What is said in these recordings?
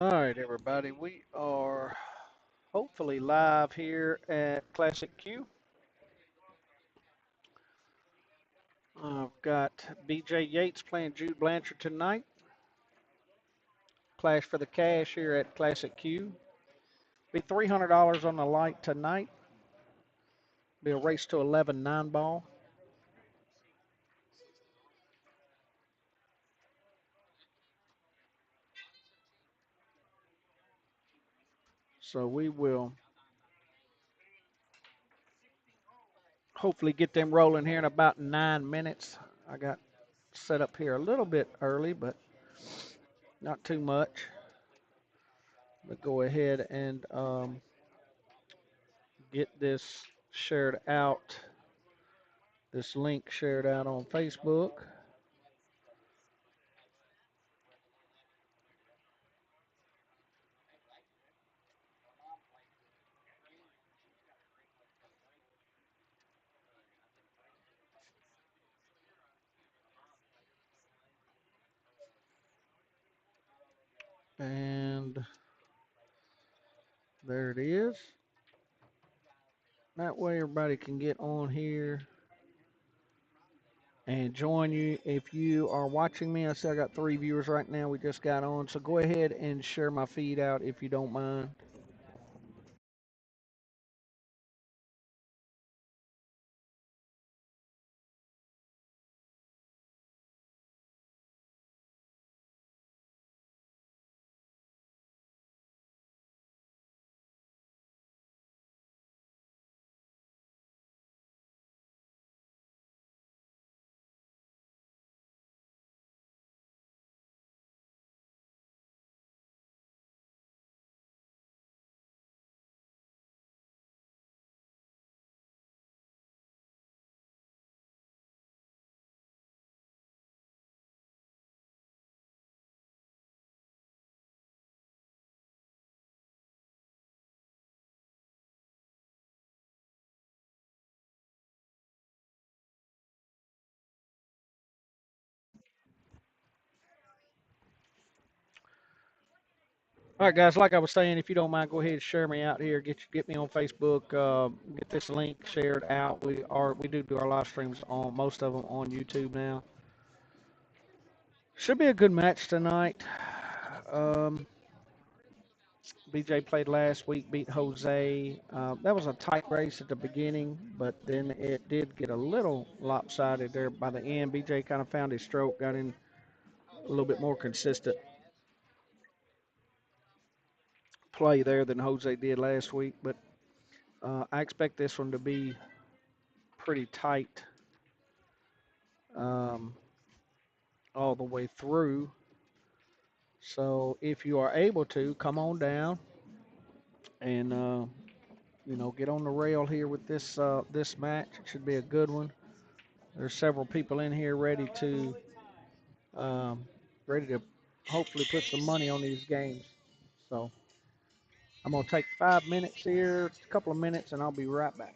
All right, everybody, we are hopefully live here at Classic Q. I've got BJ Yates playing Jude Blanchard tonight. Clash for the cash here at Classic Q. Be $300 on the light tonight. Be a race to 11 9 ball. So we will hopefully get them rolling here in about 9 minutes. I got set up here a little bit early, but not too much. But go ahead and get this shared out. This link shared out on Facebook. And there it is. That way everybody can get on here and join you. If you are watching me, I see I got 3 viewers right now. We just got on. So go ahead and share my feed out if you don't mind. All right, guys. Like I was saying, if you don't mind, go ahead and share me out here. Get me on Facebook. Get this link shared out. We do our live streams on most of them on YouTube now. Should be a good match tonight. Um, BJ played last week, beat Jose. That was a tight race at the beginning, but then it did get a little lopsided there by the end. BJ kind of found his stroke, got in a little bit more consistent play there than Jose did last week. But I expect this one to be pretty tight um, all the way through. So if you are able to, come on down and get on the rail here with this match. It should be a good one. There's several people in here um, ready to hopefully put some money on these games. So I'm gonna take 5 minutes here, a couple of minutes, and I'll be right back.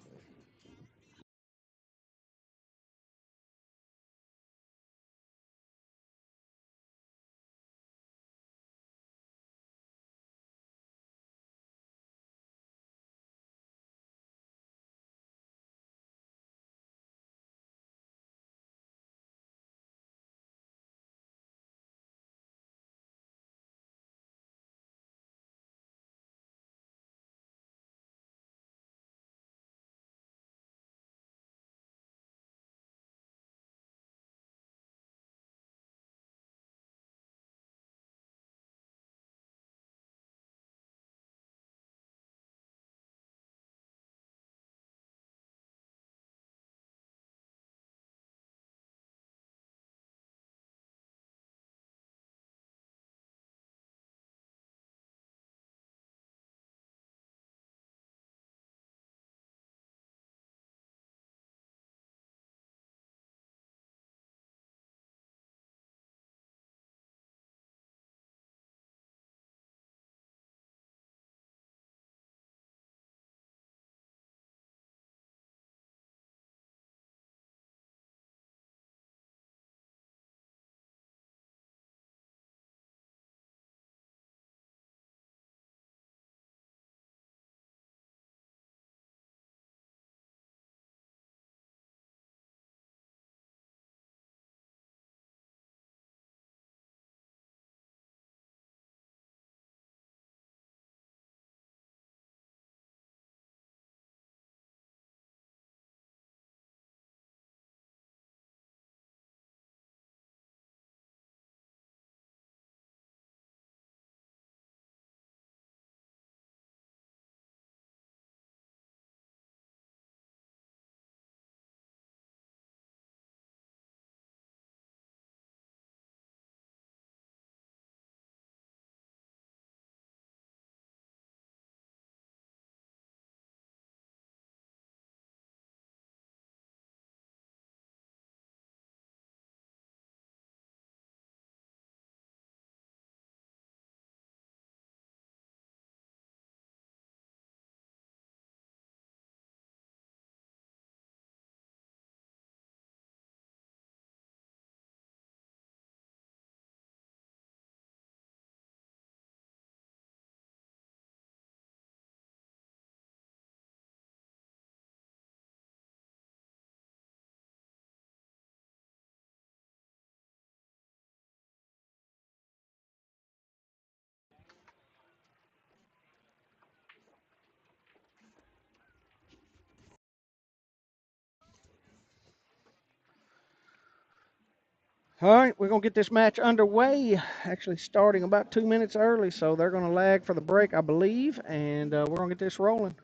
All right, we're going to get this match underway. Actually, starting about 2 minutes early, so they're going to lag for the break, I believe, and we're going to get this rolling.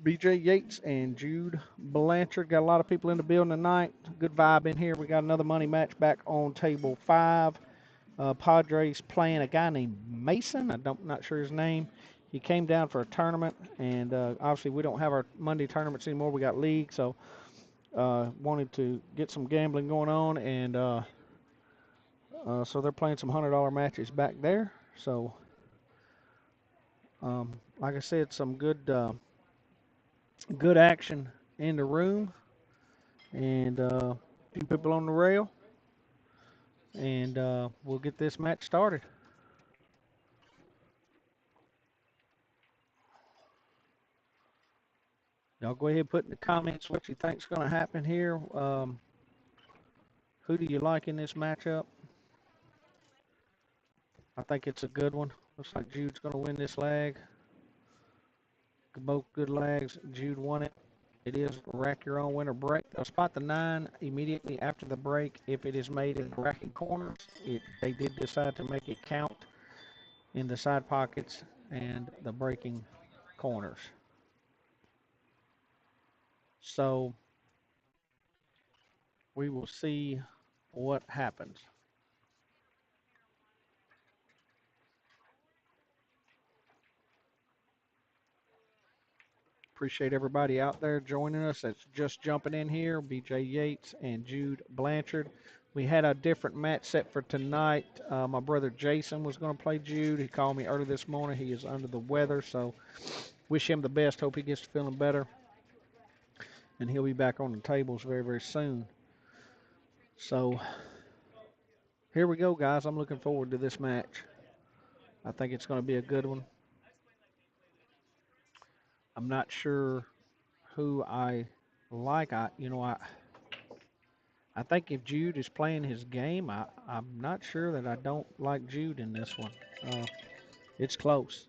BJ Yates and Jude Blanchard. Got a lot of people in the building tonight. Good vibe in here. We got another money match back on table 5. Padres playing a guy named Mason. Not sure his name. He came down for a tournament, and obviously we don't have our Monday tournaments anymore. We got league, so wanted to get some gambling going on, and so they're playing some $100 matches back there. So, like I said, some good action in the room, and a few people on the rail, and we'll get this match started. Y'all go ahead and put in the comments what you think's going to happen here. Who do you like in this matchup? I think it's a good one. Looks like Jude's going to win this lag. Both good lags. Jude won it. It is rack your own winner break. They'll spot the 9 immediately after the break if it is made in the racking corners. They did decide to make it count in the side pockets and the breaking corners. So we will see what happens. Appreciate everybody out there joining us that's just jumping in here. BJ Yates and Jude Blanchard. We had a different match set for tonight. My brother Jason was going to play Jude. He called me early this morning. He is under the weather, so wish him the best. Hope he gets feeling better. And he'll be back on the tables very, very soon. So here we go, guys. I'm looking forward to this match. I think it's going to be a good one. I'm not sure who I like. I think if Jude is playing his game, I'm not sure that I don't like Jude in this one. It's close.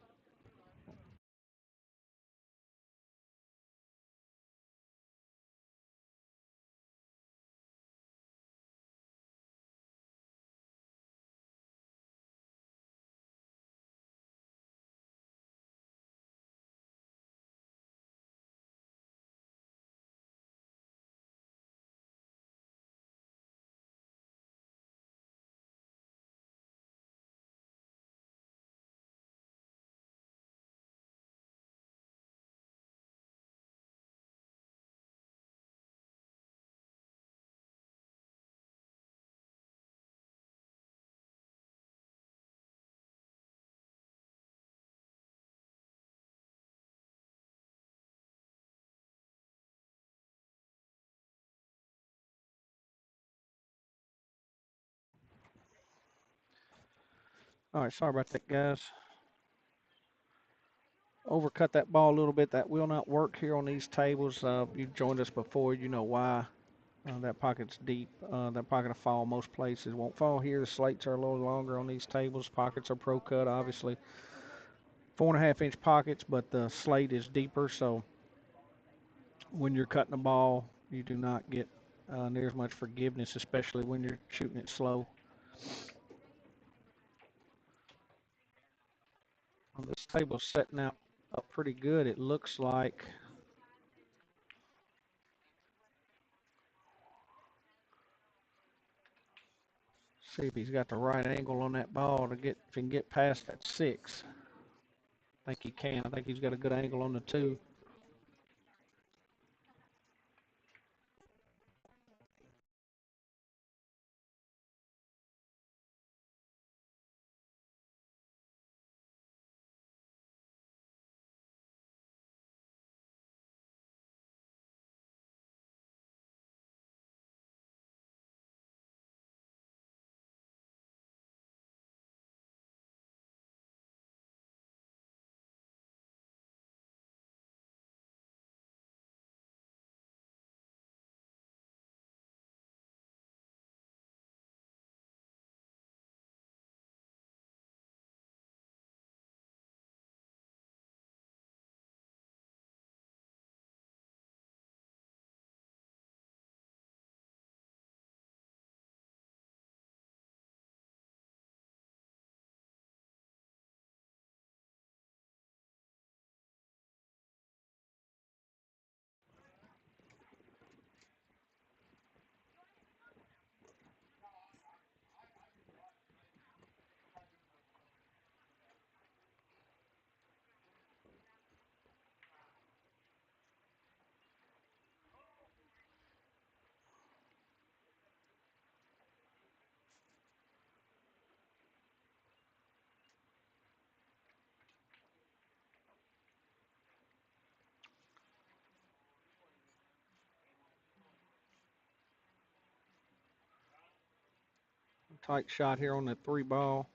All right, sorry about that, guys. Overcut that ball a little bit. That will not work here on these tables. You've joined us before. You know why. That pocket's deep. That pocket will fall most places. Won't fall here. The slates are a little longer on these tables. Pockets are pro cut, obviously. 4.5-inch pockets, but the slate is deeper. So when you're cutting the ball, you do not get near as much forgiveness, especially when you're shooting it slow. Well, this table's setting out up pretty good. It looks like. See if he's got the right angle on that ball to get if he can get past that 6. I think he can. I think he's got a good angle on the 2. tight shot here on that 3 ball,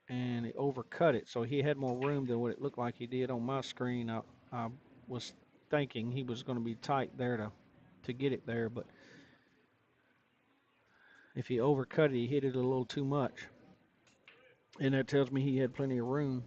and he overcut it, so he had more room than what it looked like he did on my screen. I was thinking he was going to be tight there to get it there, but if he overcut it, he hit it a little too much, and that tells me he had plenty of room.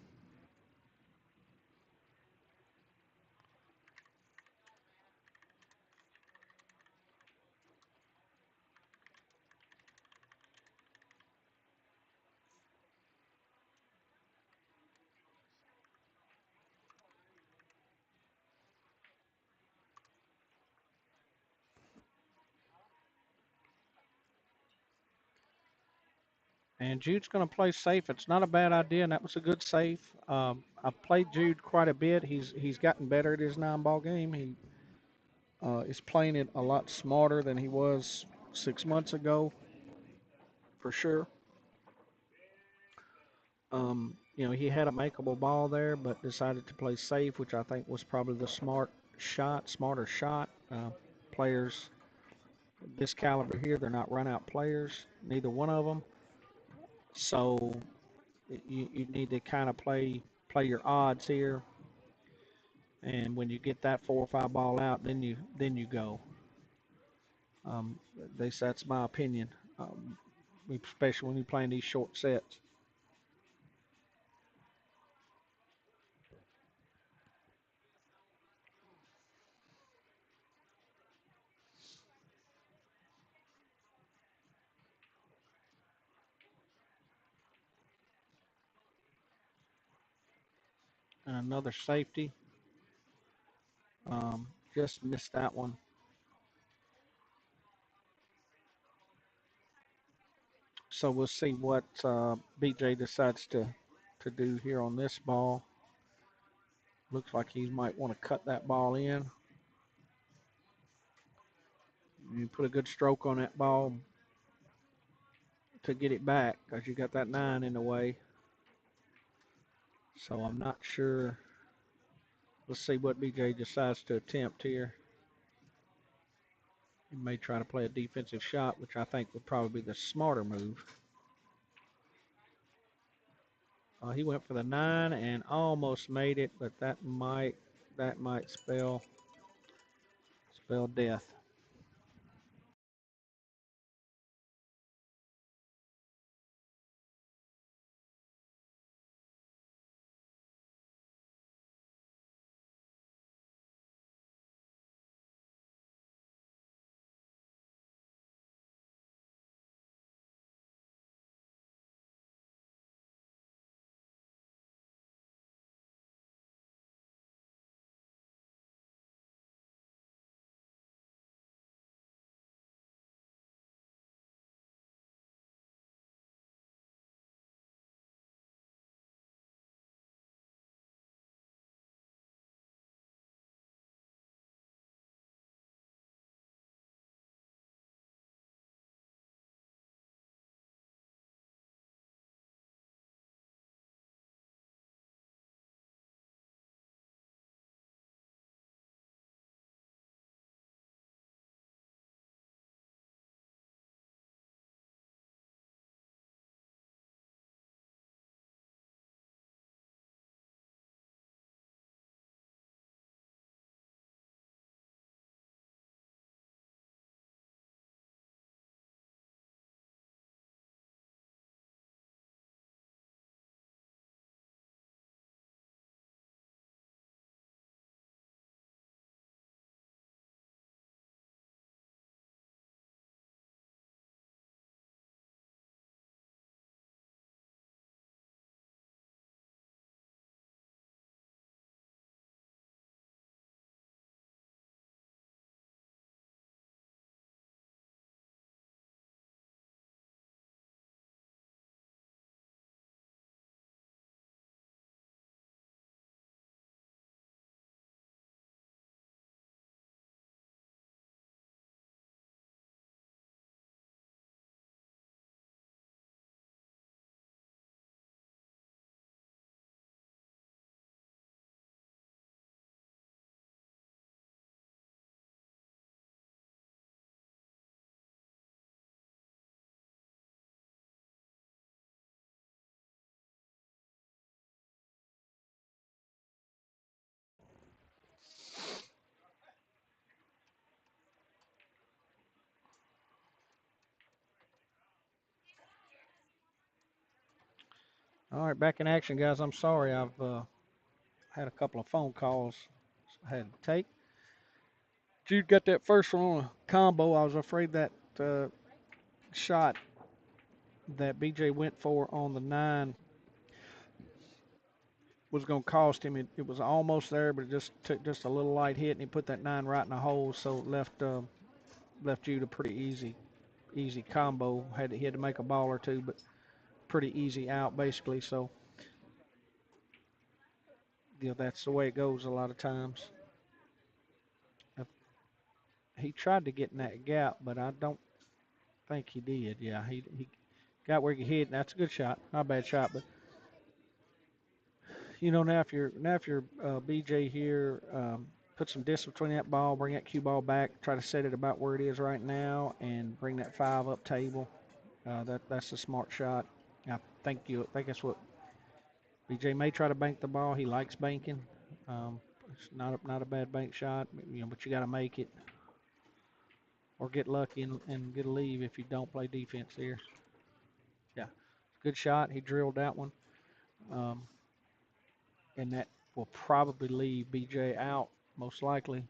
And Jude's going to play safe. It's not a bad idea, and that was a good save. I've played Jude quite a bit. He's gotten better at his 9-ball game. He is playing it a lot smarter than he was 6 months ago, for sure. He had a makeable ball there, but decided to play safe, which I think was probably the smarter shot. Players this caliber here, they're not run-out players, neither one of them. So you need to kind of play your odds here, and when you get that 4 or 5 ball out, then you go. That's my opinion, especially when you're playing these short sets. And another safety, just missed that one. So we'll see what BJ decides to do here on this ball. Looks like he might want to cut that ball in. You put a good stroke on that ball to get it back because you got that 9 in the way. So I'm not sure. Let's see what BJ decides to attempt here. He may try to play a defensive shot, which I think would probably be the smarter move. He went for the 9 and almost made it, but that might spell death. All right, back in action, guys. I'm sorry. I've had a couple of phone calls I had to take. Jude got that first one on a combo. I was afraid that shot that BJ went for on the 9 was going to cost him. It was almost there, but it just took just a little light hit, and he put that 9 right in the hole, so it left Jude a pretty easy combo. He had to make a ball or two, but pretty easy out basically. So that's the way it goes a lot of times. He tried to get in that gap, but I don't think he did. Yeah, he got where he hit. That's a good shot, not a bad shot. But now if you're BJ here, put some distance between that ball, bring that cue ball back, try to set it about where it is right now, and bring that 5 up table. That's a smart shot. I think that's what BJ may try to bank the ball. He likes banking. It's not a bad bank shot, but you got to make it or get lucky and get a leave if you don't play defense here. Yeah, good shot. He drilled that one, um, and that will probably leave BJ out most likely.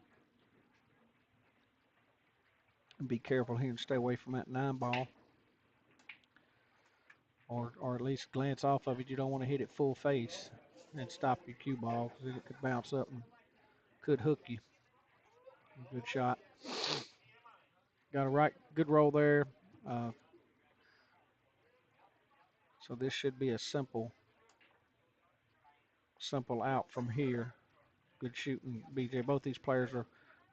And be careful here and stay away from that 9 ball, or at least glance off of it. You don't want to hit it full face and stop your cue ball because it could bounce up and could hook you. Good shot. Got a good roll there. Uh, so this should be a simple out from here. Good shooting, BJ. Both these players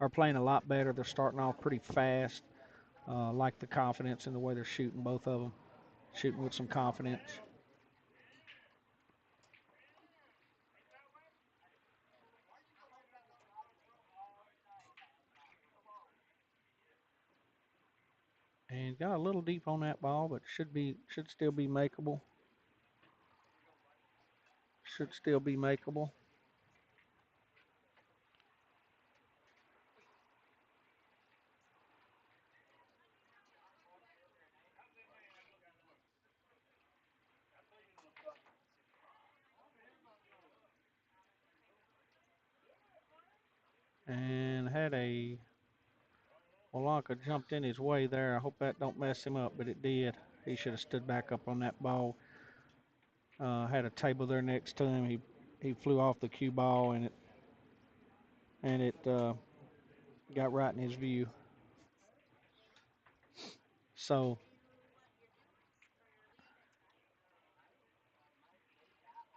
are playing a lot better. They're starting off pretty fast. Like the confidence in the way they're shooting, both of them. Shooting with some confidence. And got a little deep on that ball, but should still be makeable. Should still be makeable. And had a Walanka jumped in his way there. I hope that don't mess him up, but it did. He should have stood back up on that ball. Had a table there next to him. He flew off the cue ball and it got right in his view. So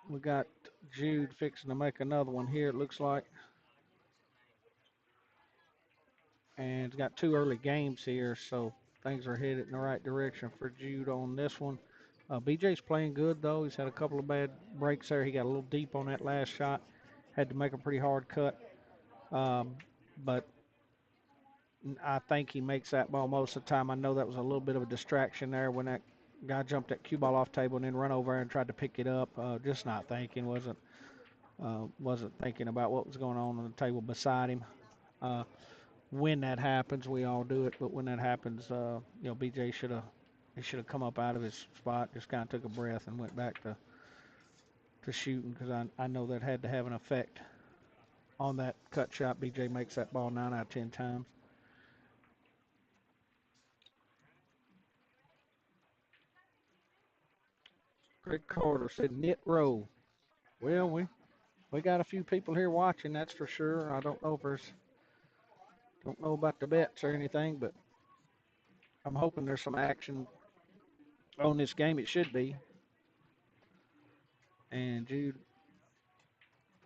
we got Jude fixing to make another one here. It looks like, and it's got 2 early games here, so things are headed in the right direction for Jude on this one. BJ's playing good though. He's had a couple of bad breaks there. He got a little deep on that last shot. Had to make a pretty hard cut. But I think he makes that ball most of the time. I know that was a little bit of a distraction there when that guy jumped that cue ball off table and then run over and tried to pick it up. Just not thinking, wasn't thinking about what was going on the table beside him. When that happens, we all do it, but when that happens, BJ should have come up out of his spot, just kind of took a breath and went back to shooting because I know that had to have an effect on that cut shot. BJ makes that ball 9 out of 10 times. Greg Carter said knit row. Well, we got a few people here watching, that's for sure. I don't know about the bets or anything, but I'm hoping there's some action on this game. It should be. And Jude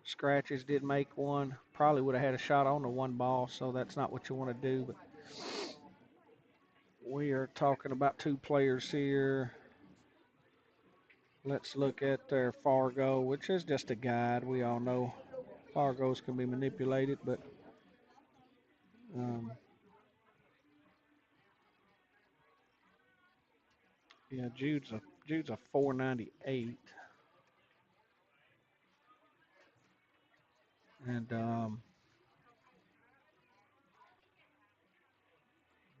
scratches did make one. Probably would have had a shot on the 1 ball, so that's not what you want to do. But we are talking about 2 players here. Let's look at their Fargo, which is just a guide. We all know Fargos can be manipulated, but um, yeah, Jude's a 498, and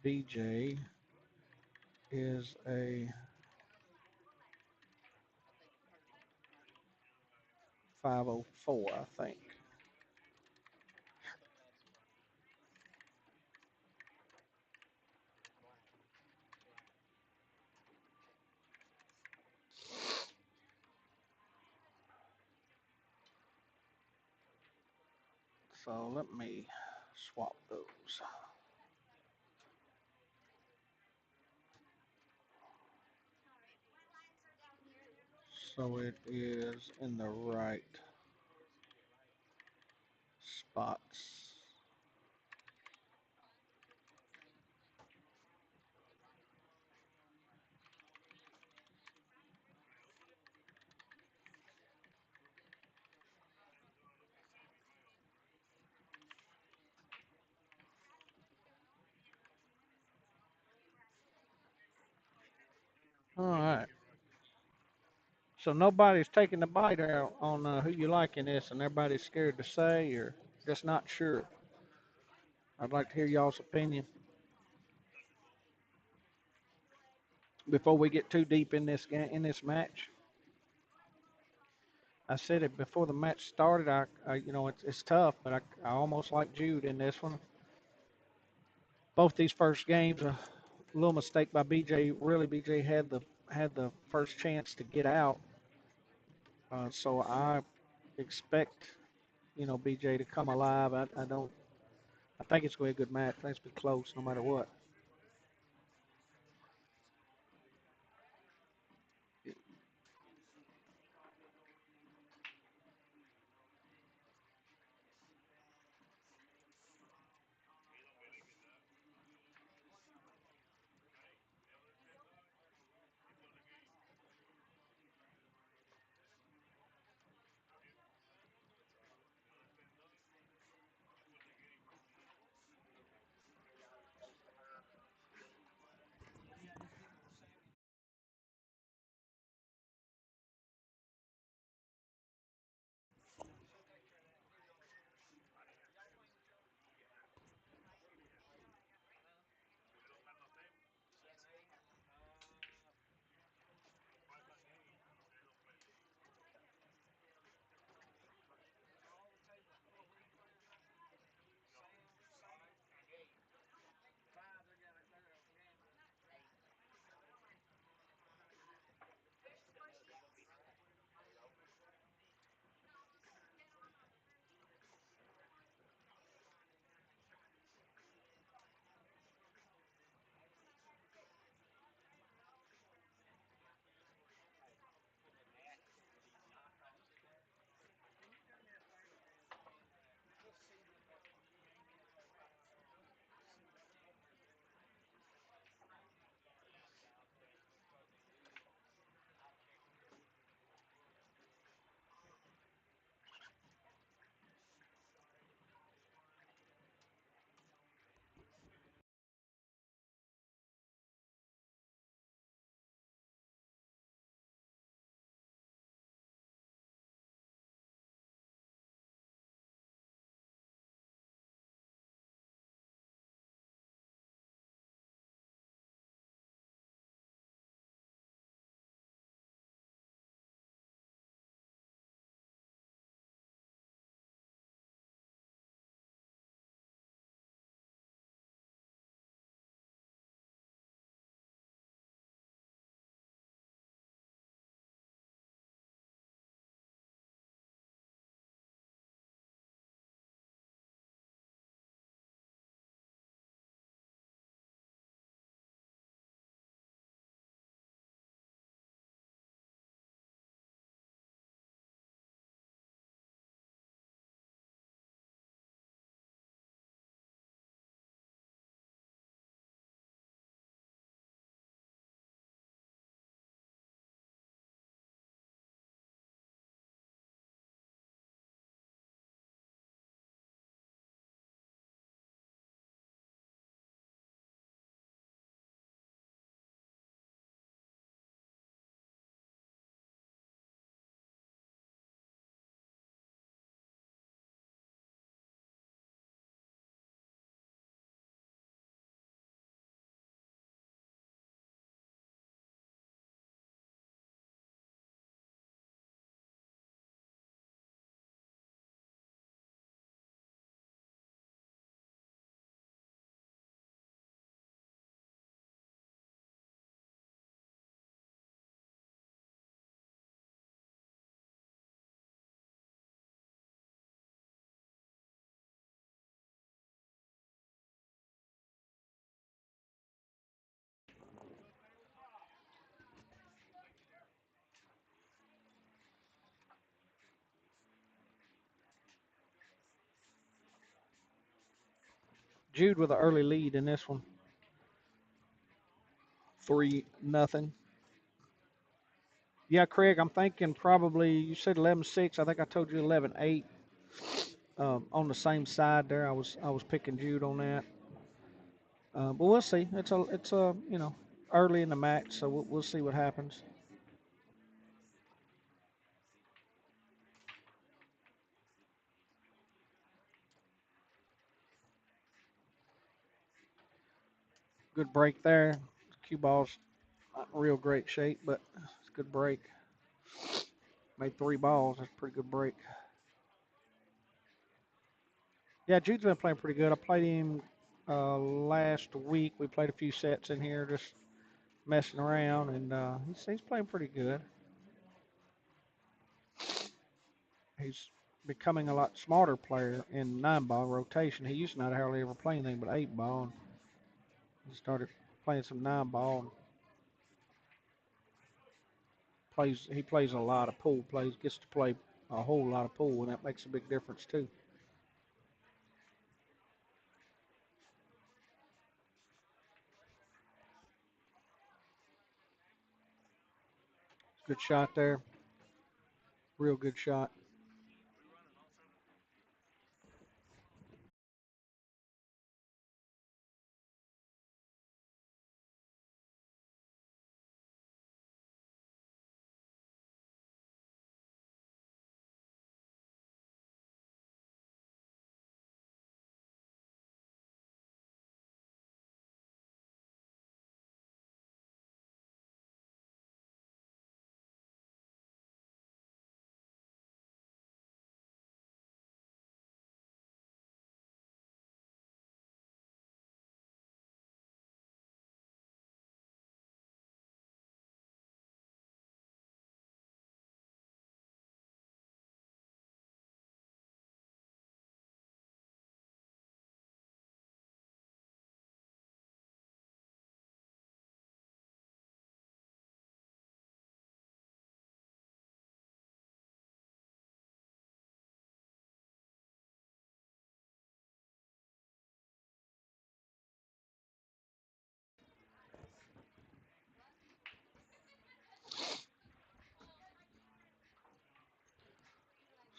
BJ is a 5:04, I think. So let me swap those. So it is in the right spots. All right. So nobody's taking the bite out on who you like in this, and everybody's scared to say or just not sure. I'd like to hear y'all's opinion before we get too deep in this game, in this match. I said it before the match started. It's tough, but I almost like Jude in this one. Both these first games, a little mistake by BJ. Really, BJ had the first chance to get out. So I expect BJ to come alive. I don't. I think it's going to be a good match. I think it's going to be close no matter what. Jude with an early lead in this one, 3-0. Yeah, Craig, I'm thinking probably you said 11-6. I think I told you 11-8. On the same side there, I was picking Jude on that. But we'll see. It's a early in the match, so we'll see what happens. Good break there. Cue ball's not in real great shape, but it's a good break. Made 3 balls. That's a pretty good break. Yeah, Jude's been playing pretty good. I played him last week. We played a few sets in here, just messing around, and he's playing pretty good. He's becoming a lot smarter player in 9 ball rotation. He used to not hardly ever play anything but 8 ball. And he started playing some 9 ball. And he plays a lot of pool. Gets to play a whole lot of pool, and that makes a big difference too. Good shot there. Real good shot.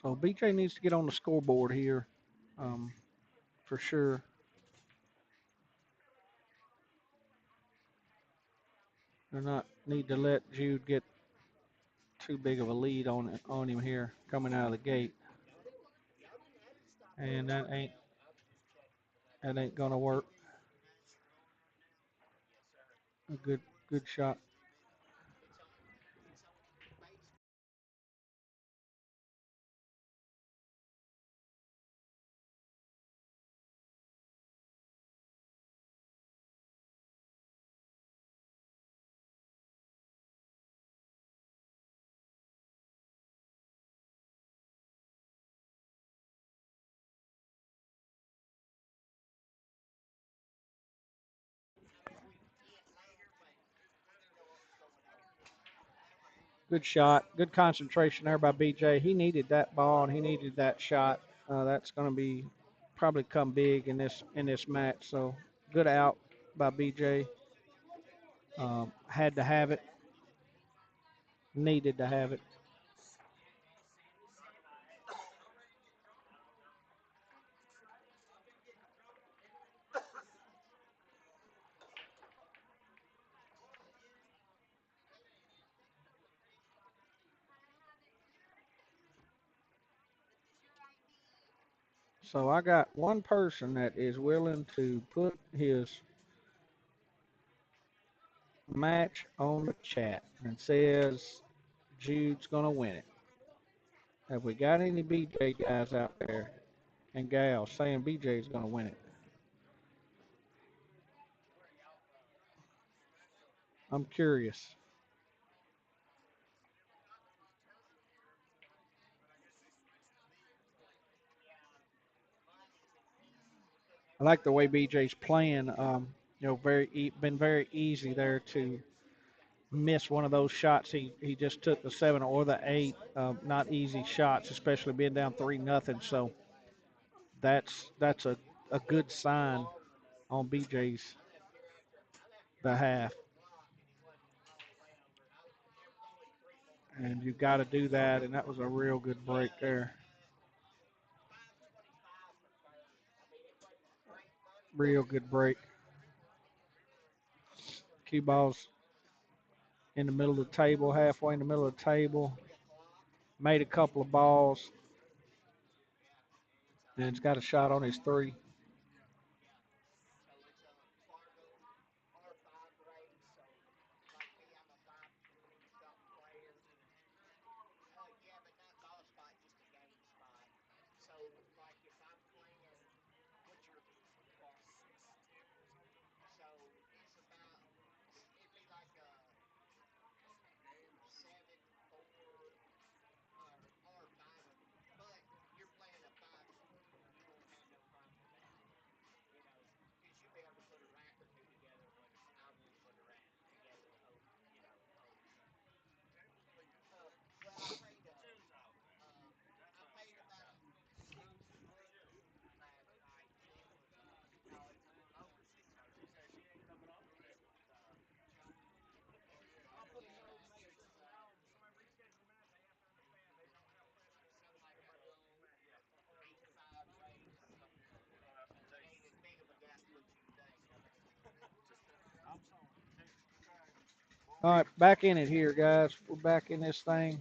So BJ needs to get on the scoreboard here, um, for sure. They're not need to let Jude get too big of a lead on him here coming out of the gate, and that ain't gonna work. A good shot. Good shot. Good concentration there by BJ. He needed that ball and he needed that shot. That's going to be probably come big in this match. So good out by BJ. Had to have it. Needed to have it. So I got one person that is willing to put his match on the chat and says Jude's going to win it. Have we got any BJ guys out there and gals saying BJ's going to win it? I'm curious. I like the way BJ's playing. Been very easy there to miss one of those shots. He just took the 7 or the 8. Not easy shots, especially being down 3-0. So that's a good sign on BJ's behalf. And you've got to do that, and that was a real good break there. Real good break. Cue ball's in the middle of the table, halfway in the middle of the table. Made a couple of balls. And he's got a shot on his three. All right, back in it here, guys. We're back in this thing.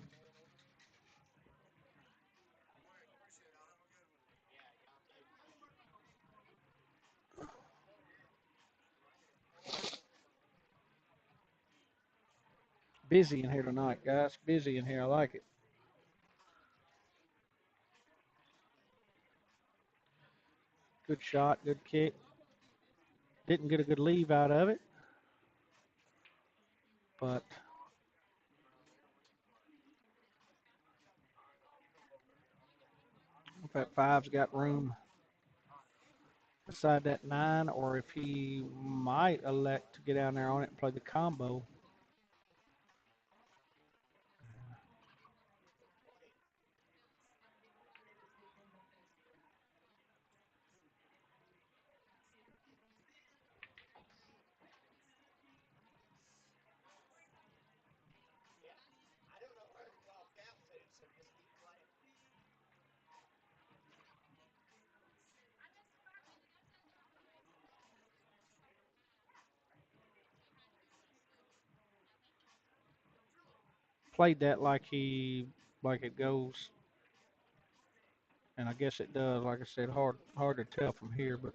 Busy in here tonight, guys. Busy in here. I like it. Good shot, good kick. Didn't get a good leave out of it, but if that five's got room beside that nine, or if he might elect to get down there on it and play the combo. Played that like it goes, and I guess it does. Like I said, hard to tell from here, but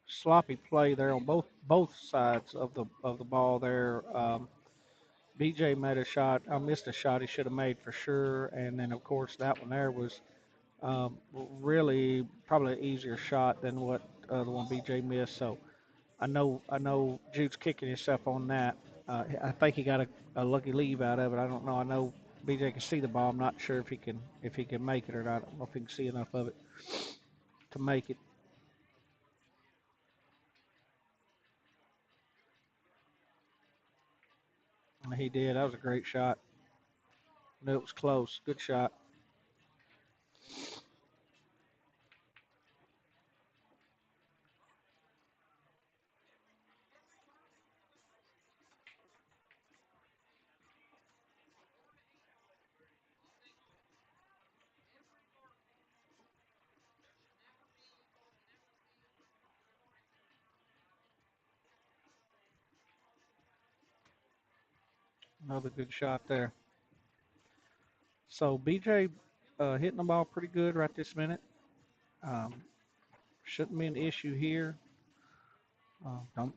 sloppy play there on both sides of the ball there. BJ made a shot. I missed a shot he should have made for sure, and then of course that one there was really probably an easier shot than what the one BJ missed. So I know Jude's kicking himself on that. I think he got a lucky leave out of it. I don't know. I know BJ can see the ball. I'm not sure if he can make it or not. I don't know if he can see enough of it to make it. And he did. That was a great shot. Knew it was close. Good shot. Another good shot there. So BJ hitting the ball pretty good right this minute. Um, shouldn't be an issue here. Don't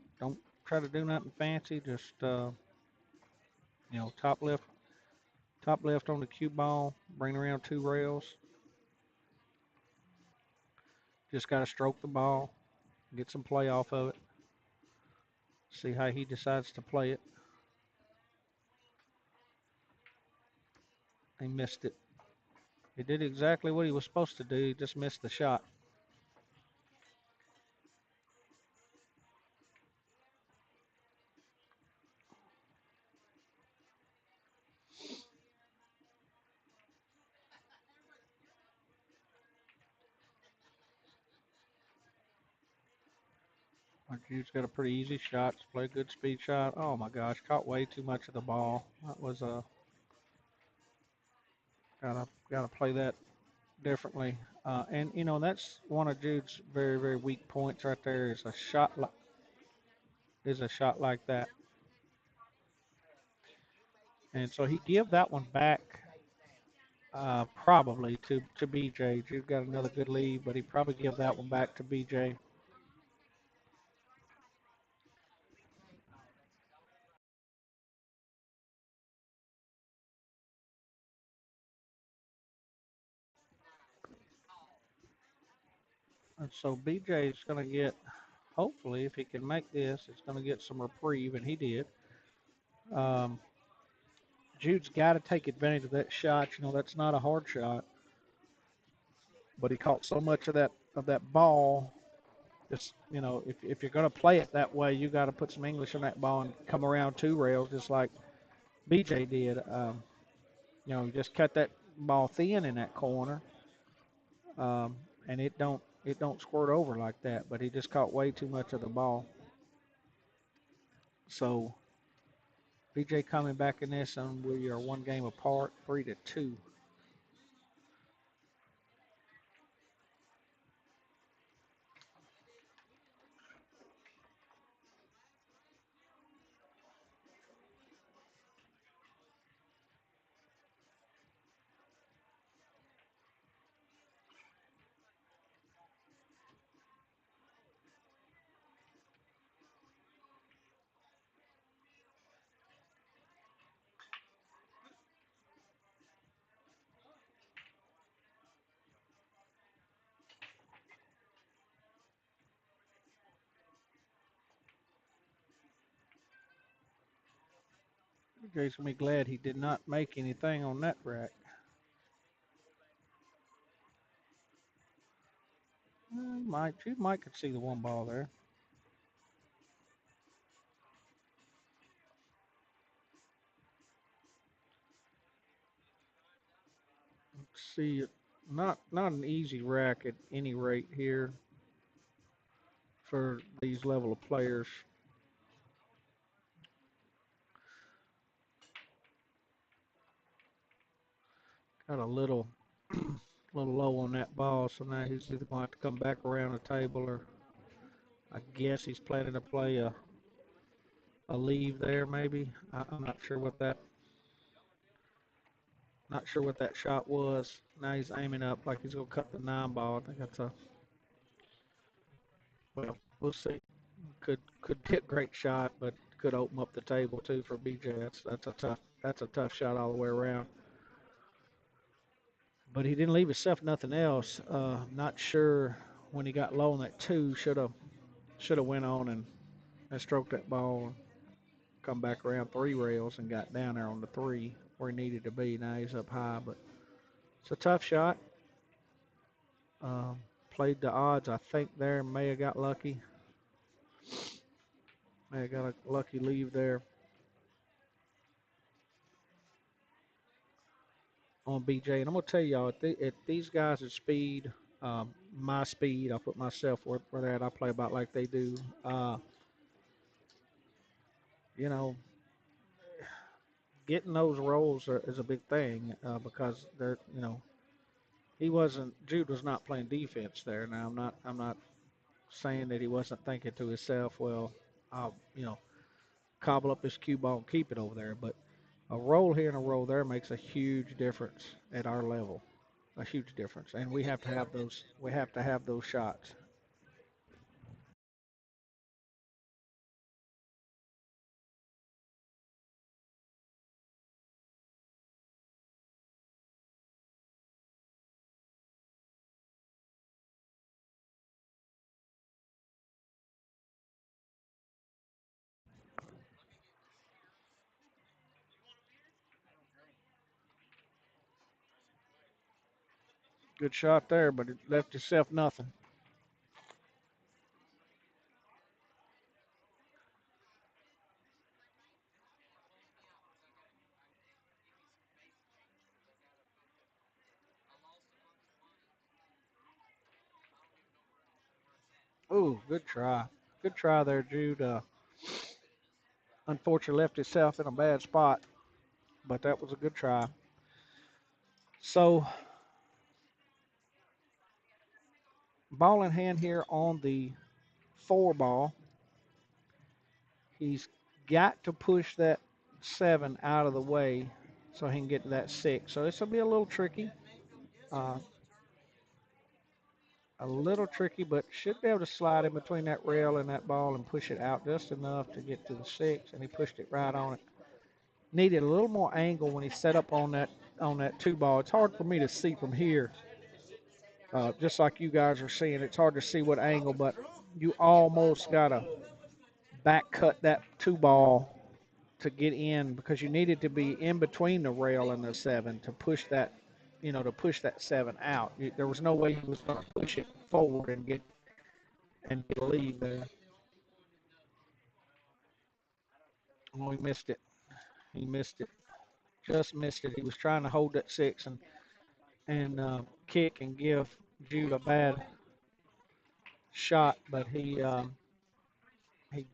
try to do nothing fancy. Just top left on the cue ball. Bring around 2 rails. Just got to stroke the ball, get some play off of it. See how he decides to play it. He missed it. He did exactly what he was supposed to do. He just missed the shot. Jude's got a pretty easy shot. Play a good speed shot. Oh my gosh, caught way too much of the ball. That was a gotta play that differently. And you know that's one of Jude's very weak points right there is a shot like that. And so he give that one back probably to BJ. Jude got another good lead, but he probably give that one back to BJ. And so BJ is going to get, hopefully, if he can make this, it's going to get some reprieve, and he did. Um, Jude's got to take advantage of that shot. You know, that's not a hard shot, but he caught so much of that ball. It's, you know, if you're going to play it that way, you got to put some English on that ball and come around 2 rails, just like BJ did. You know, just cut that ball thin in that corner, um, and it don't squirt over like that. But he just caught way too much of the ball. So BJ coming back in this, and we are 1 game apart, 3-2. BJ's gonna be glad he did not make anything on that rack. You might could see the 1 ball there. Let's see, not an easy rack at any rate here for these level of players. Got a little little low on that ball, so now he's either going to have to come back around the table, or I guess he's planning to play a leave there maybe. I'm not sure what that shot was. Now he's aiming up like he's gonna cut the 9 ball. I think that's a well, we'll see. Could be a great shot, but could open up the table too for BJ. That's a tough shot all the way around. But he didn't leave himself nothing else. Not sure when he got low on that 2. Should have went on and stroked that ball, come back around 3 rails and got down there on the 3 where he needed to be. Now he's up high, but it's a tough shot. Played the odds, I think, there. May have got lucky. May have got a lucky leave there on BJ. And I'm going to tell y'all, at these guys' speed, my speed, I put myself where they're at. I play about like they do. You know, getting those rolls is a big thing because they're, you know, Jude was not playing defense there. Now, I'm not saying that he wasn't thinking to himself, well, I'll, cobble up this cue ball and keep it over there. But A roll here and a roll there makes a huge difference at our level. A huge difference, and we have to have those. We have to have those shots. Good shot there, but it left yourself nothing. Ooh, good try. Good try there, Jude. Unfortunately, left himself in a bad spot, but that was a good try. So, ball in hand here on the 4 ball. He's got to push that 7 out of the way so he can get to that 6. So, this will be a little tricky. Uh, a little tricky, but should be able to slide in between that rail and that ball and push it out just enough to get to the 6, and he pushed it right on it. Needed a little more angle when he set up on that 2 ball. It's hard for me to see from here, just like you guys are seeing. It's hard to see what angle, but you almost gotta back cut that 2 ball to get in because you needed to be in between the rail and the 7 to push that, to push that 7 out. There was no way he was going to push it forward and get a lead there. Oh, he missed it. He missed it. Just missed it. He was trying to hold that 6 and kick and give Jude a bad shot, but he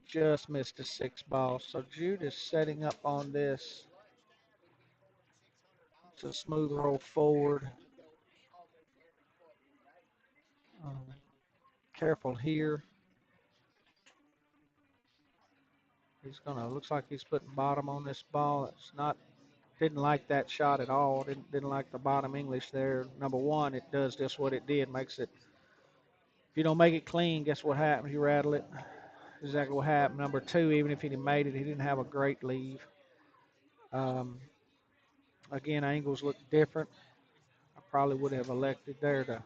just missed a 6 ball. So Jude is setting up on this. It's a smooth roll forward. Um, Careful here. Looks like he's putting bottom on this ball. Didn't like that shot at all. Didn't like the bottom English there. Number one, it does just what it did. If you don't make it clean, guess what happens? You rattle it. Exactly what happened. Number two, even if he'd made it, he didn't have a great leave. Um, Again, angles look different. I probably would have elected there to.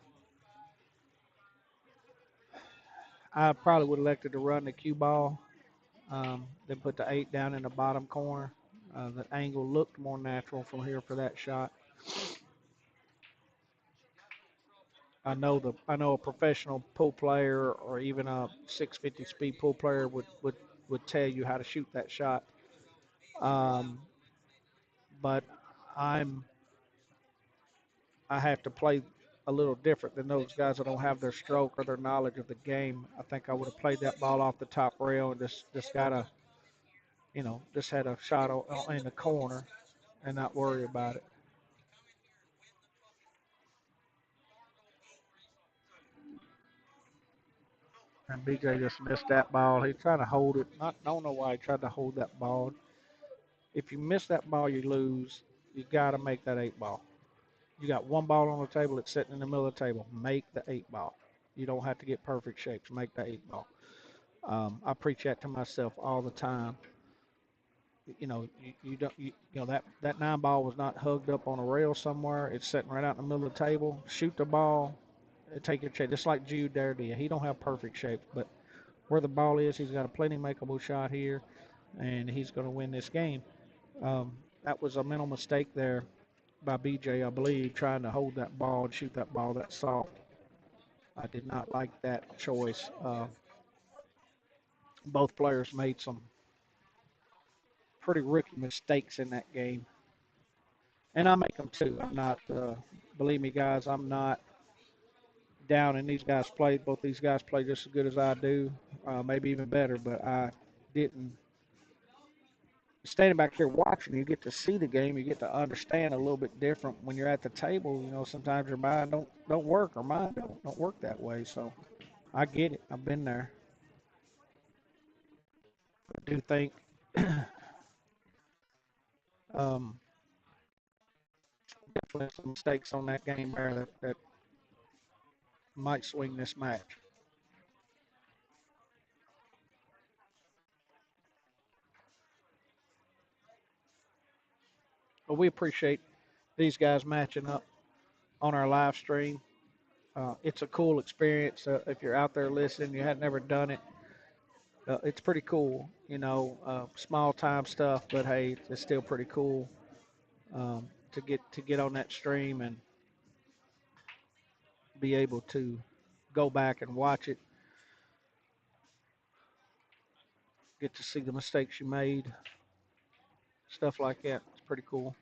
I probably would have elected to run the cue ball, then put the 8 down in the bottom corner. The angle looked more natural from here for that shot. I know a professional pool player or even a 650 speed pool player would tell you how to shoot that shot. Um, but I'm I have to play a little different than those guys that don't have their stroke or their knowledge of the game. I think I would have played that ball off the top rail and just got just had a shot in the corner and not worry about it. And BJ just missed that ball. He tried to hold it. I don't know why he tried to hold that ball. If you miss that ball, you lose. You got to make that 8 ball. You got 1 ball on the table. It's sitting in the middle of the table. Make the 8 ball. You don't have to get perfect shapes. Make the 8 ball. I preach that to myself all the time. You don't that 9 ball was not hugged up on a rail somewhere. It's sitting right out in the middle of the table. Shoot the ball. Take your shape. Just like Jude there did. He don't have perfect shapes, but where the ball is, he's got a plenty makeable shot here, and he's going to win this game. That was a mental mistake there by BJ, I believe, trying to hold that ball and shoot that ball that soft. I did not like that choice. Both players made some pretty rookie mistakes in that game, and I make them too. I'm not, believe me, guys, I'm not down in these guys' play. Both these guys play just as good as I do, maybe even better, but I didn't. Standing back here watching, you get to see the game. You get to understand a little bit different when you're at the table. Sometimes your mind don't work, or mine don't work that way. So I get it. I've been there. I do think Um, Definitely some mistakes on that game there that might swing this match. But we appreciate these guys matching up on our live stream. It's a cool experience. If you're out there listening, you had never done it, it's pretty cool. Small time stuff, but hey, it's still pretty cool to get on that stream and be able to go back and watch it, get to see the mistakes you made, stuff like that. It's pretty cool.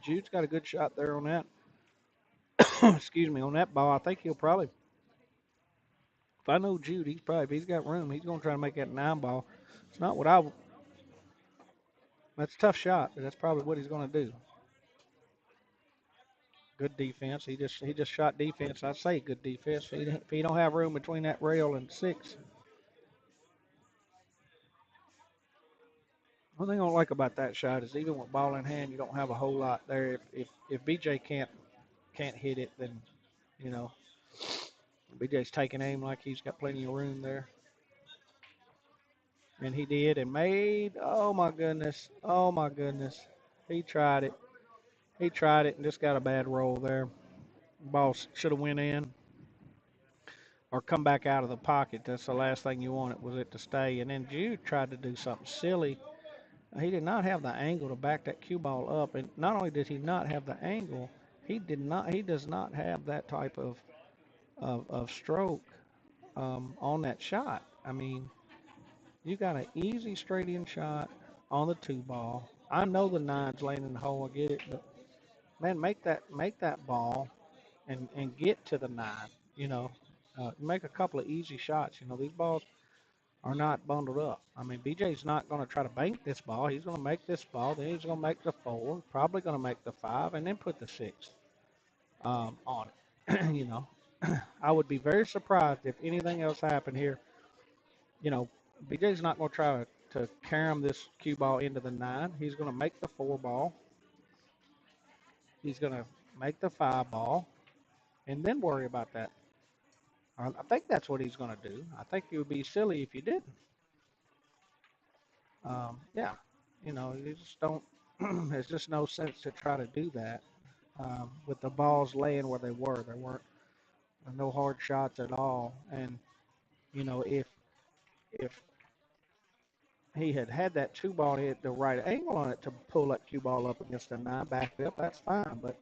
Jude's got a good shot there on that. Excuse me, on that ball. I think he'll probably. If I know Jude, if he's got room, he's going to try to make that 9 ball. It's not what I. That's a tough shot, but that's probably what he's going to do. Good defense. He just shot defense. I say good defense. If he don't have room between that rail and 6. One thing I don't like about that shot is even with ball in hand, you don't have a whole lot there. If BJ can't hit it, then you know BJ's taking aim like he's got plenty of room there, and he did and made. Oh my goodness! Oh my goodness! He tried it. He tried it and just got a bad roll there. Ball should have went in or come back out of the pocket. That's the last thing you wanted was it to stay. And then Jude tried to do something silly. He did not have the angle to back that cue ball up, and not only did he not have the angle, he did not. He does not have that type of stroke on that shot. I mean, you got an easy straight in shot on the 2 ball. I know the 9's laying in the hole. I get it, but man, make that ball and get to the 9. You know, make a couple of easy shots. These balls are not bundled up. I mean, BJ's not going to try to bank this ball. He's going to make this ball, then he's going to make the 4, probably going to make the 5, and then put the 6 on it. I would be very surprised if anything else happened here. BJ's not going to try to carom this cue ball into the 9. He's going to make the 4 ball. He's going to make the 5 ball, and then worry about that. I think that's what he's going to do. I think it would be silly if you didn't. Yeah, you just don't. There's just no sense to try to do that with the balls laying where they were. There weren't no hard shots at all. And if he had that 2 ball, he had the right angle on it to pull that cue ball up against the 9, back it up. That's fine. But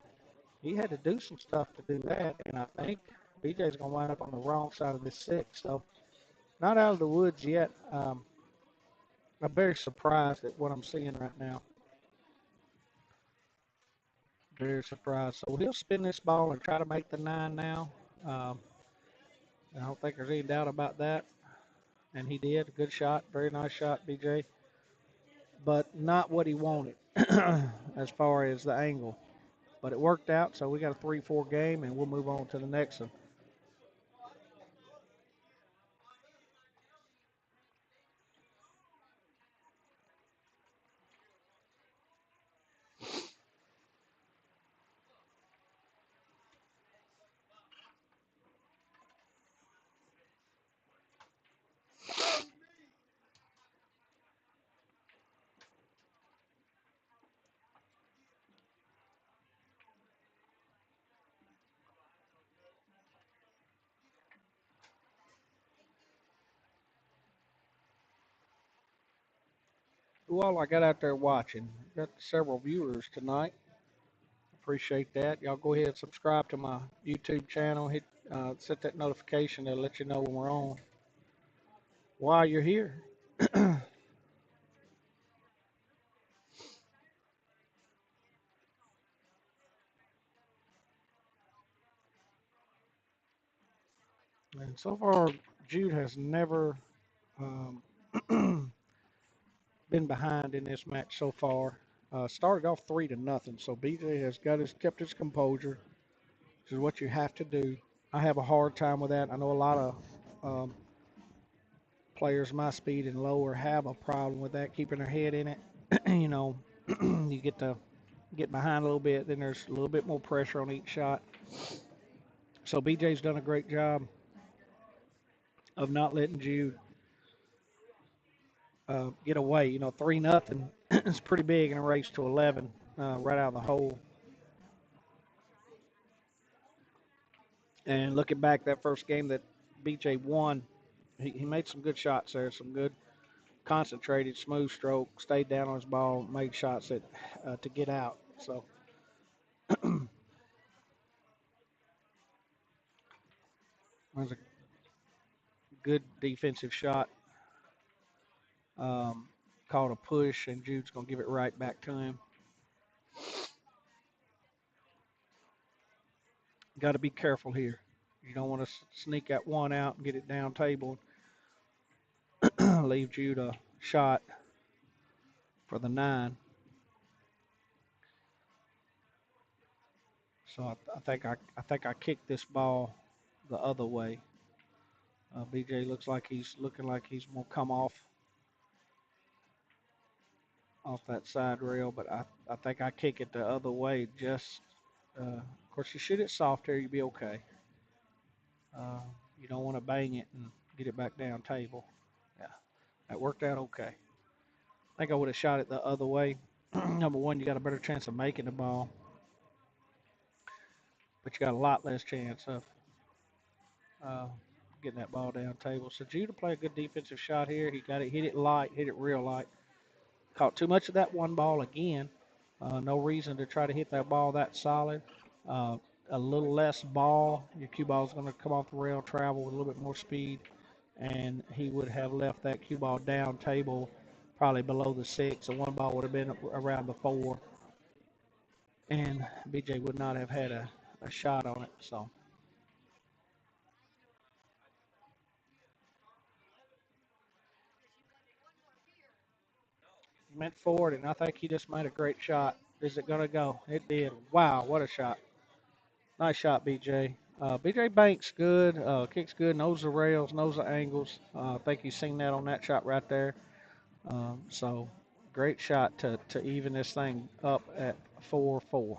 he had to do some stuff to do that. And I think BJ's gonna wind up on the wrong side of this 6. So not out of the woods yet. I'm very surprised at what I'm seeing right now. Very surprised. So he'll spin this ball and try to make the 9 now. Um, I don't think there's any doubt about that. And he did. Good shot. Very nice shot, BJ. But not what he wanted as far as the angle. But it worked out. So we got a 3-4 game, and we'll move on to the next one. Who all I got out there watching? Got several viewers tonight. Appreciate that. Y'all go ahead and subscribe to my YouTube channel. Set that notification to let you know when we're on while you're here. And so far, Jude has never um, been behind in this match so far. Started off 3-0. So BJ has kept his composure, which is what you have to do. I have a hard time with that. I know a lot of players my speed and lower have a problem with that, keeping their head in it. you know, you get behind a little bit, then there's a little bit more pressure on each shot. So BJ's done a great job of not letting Jude get away. 3-0 is pretty big in a race to 11 right out of the hole. And looking back, that first game that BJ won, he made some good shots there, some good concentrated, smooth stroke, stayed down on his ball, made shots to get out. So was a good defensive shot. Um, Called a push, and Jude's going to give it right back to him. Got to be careful here. You don't want to sneak that one out and get it down table. Leave Jude a shot for the 9. So I think I kicked this ball the other way. BJ looks like he's looking like he's gonna come off that side rail, but I think I kick it the other way. Of course, you shoot it soft here, you'll be okay. You don't want to bang it and get it back down table. Yeah, that worked out okay. I think I would have shot it the other way. Number one, you got a better chance of making the ball, but you got a lot less chance of uh, getting that ball down table. So Judah played a good defensive shot here. He got it, hit it light, hit it real light. Caught too much of that one ball again. No reason to try to hit that ball that solid. Uh, a little less ball, your cue ball is going to come off the rail, travel with a little bit more speed, and he would have left that cue ball down table probably below the 6. And one ball would have been around the 4, and BJ would not have had a shot on it. So he went forward, and I think he just made a great shot. Is it going to go? It did. Wow, what a shot. Nice shot, BJ. BJ banks good, kicks good, knows the rails, knows the angles. I think you've seen that on that shot right there. So great shot to even this thing up at 4-4.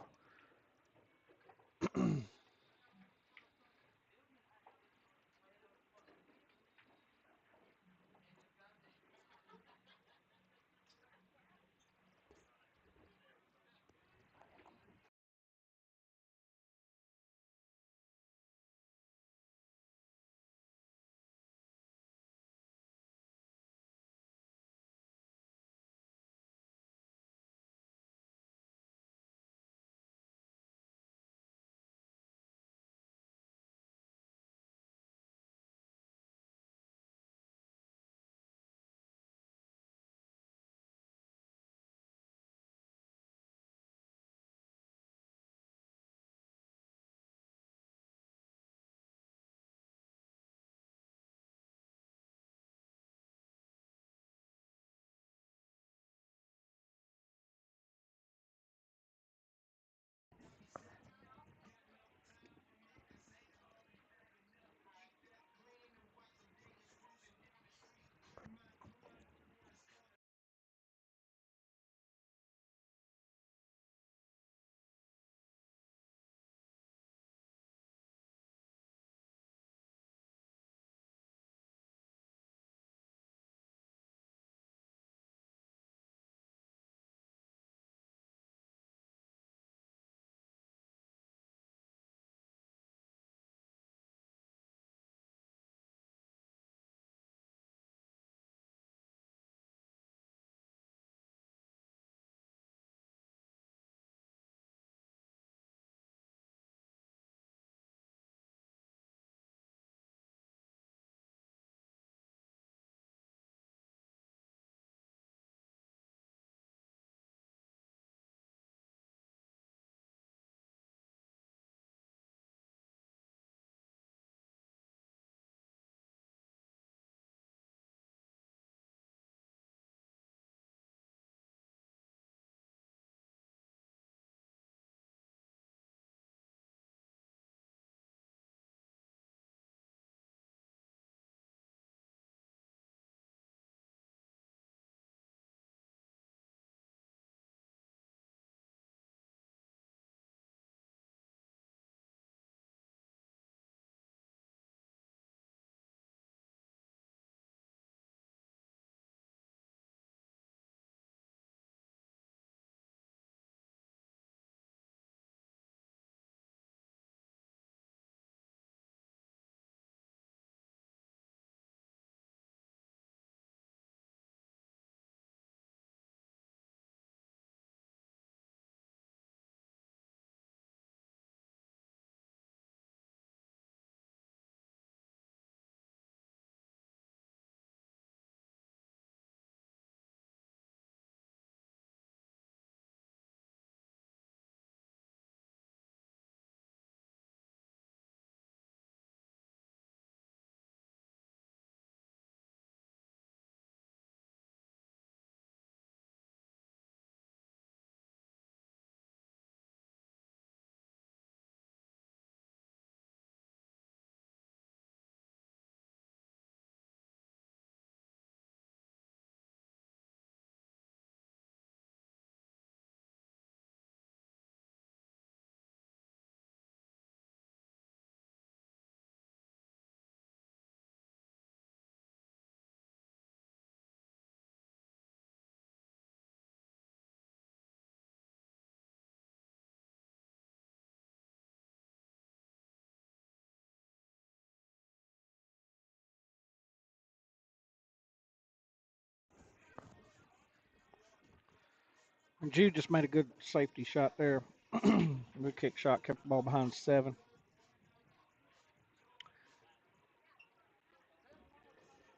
Jude just made a good safety shot there. Good kick shot, kept the ball behind 7.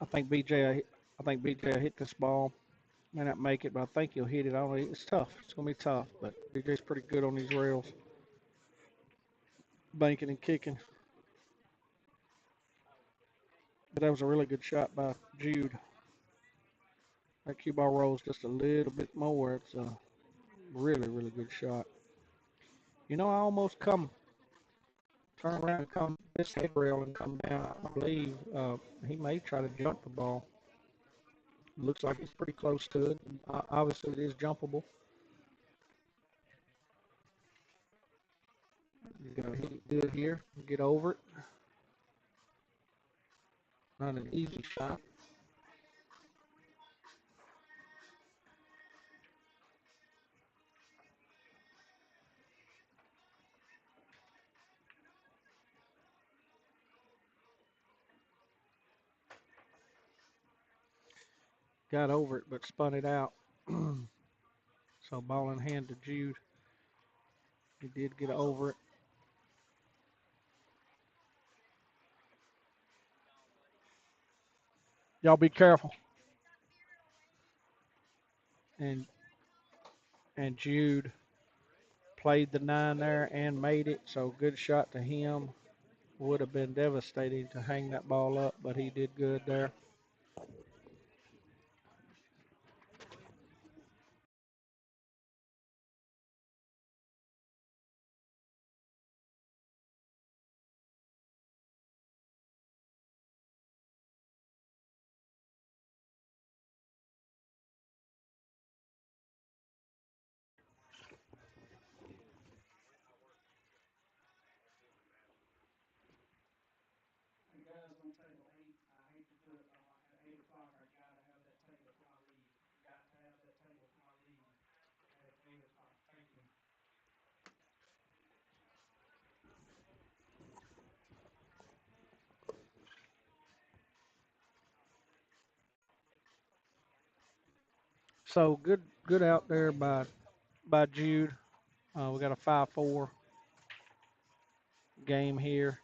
I think BJ, I think BJ will hit this ball. May not make it, but I think he'll hit it. I don't know. It's tough. It's gonna be tough, but BJ's pretty good on these rails, banking and kicking. But that was a really good shot by Jude. That cue ball rolls just a little bit more. It's a really, really good shot. You know, I almost turn around and come this head rail and come down. I believe he may try to jump the ball. Looks like he's pretty close to it. Obviously, it is jumpable. He's going to hit it good here, get over it. Not an easy shot. Got over it, but spun it out. So ball in hand to Jude. He did get over it. Y'all be careful. And Jude played the 9 there and made it. So good shot to him. Would have been devastating to hang that ball up, but he did good there. So good out there by Jude. We got a 5-4 game here.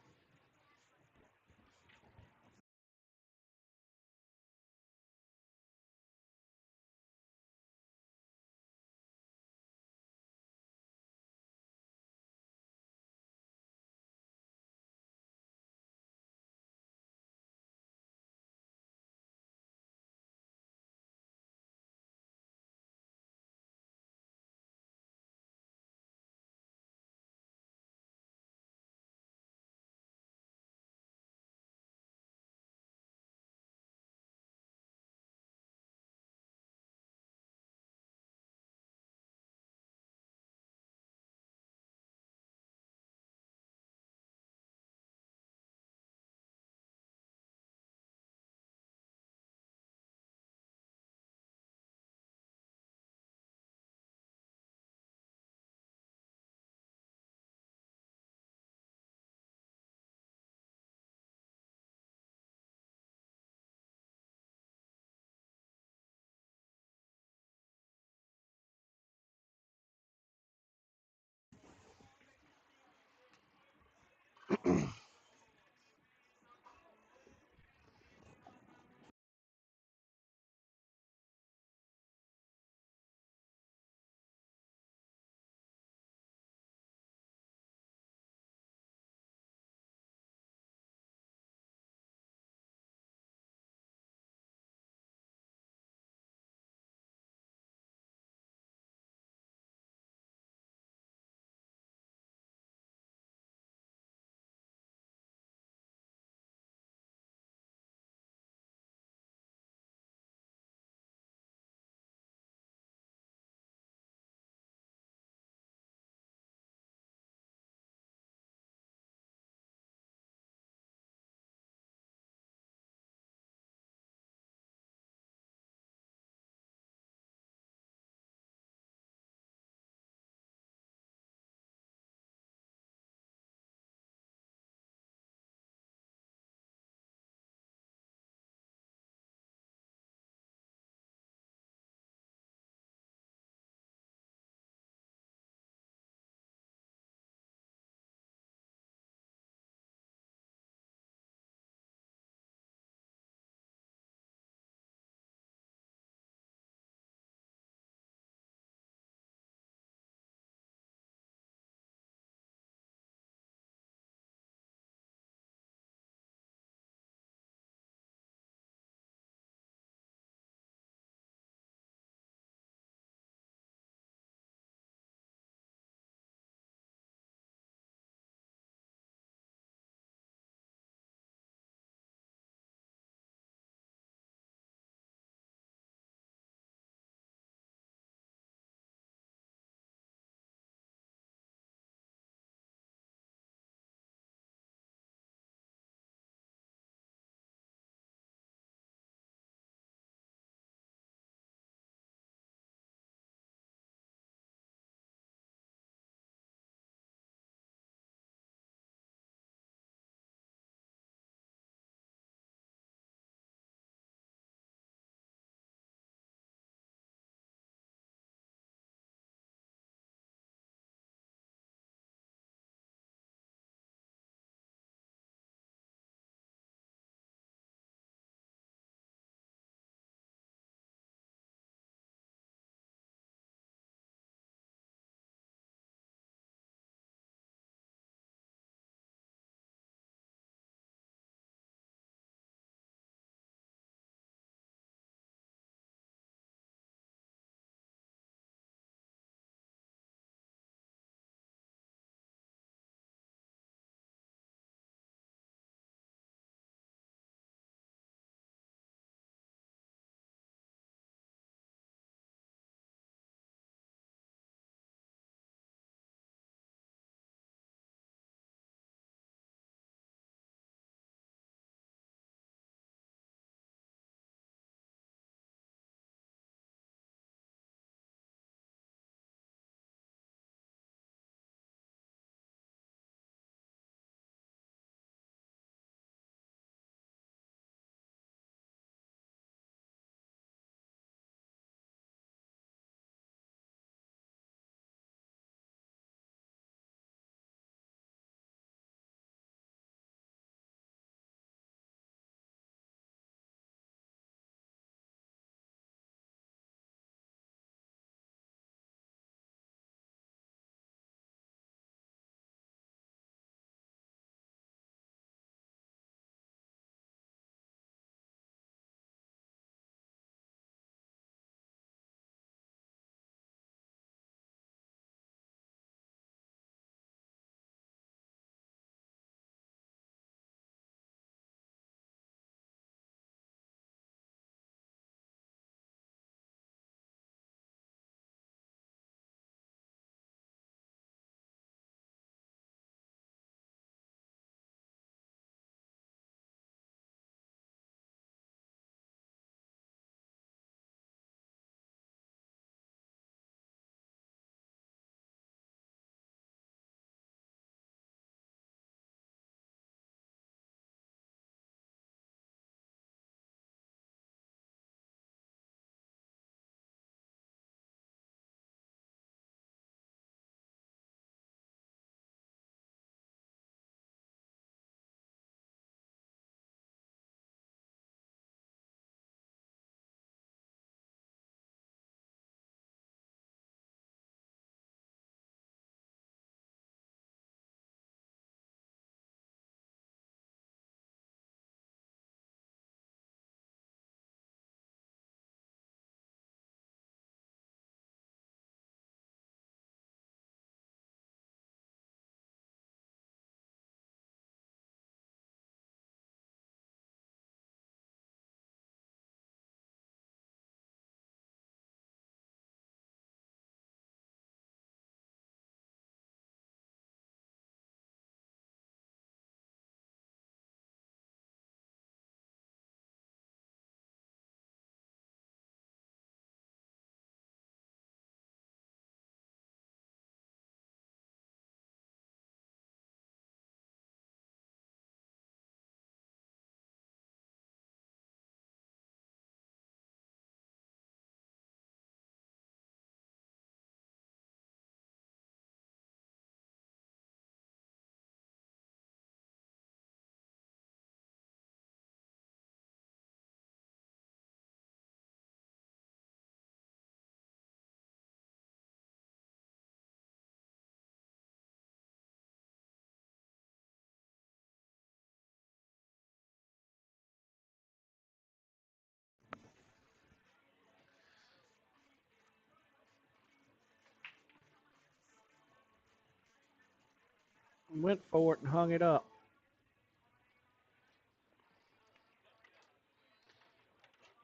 Went for it and hung it up.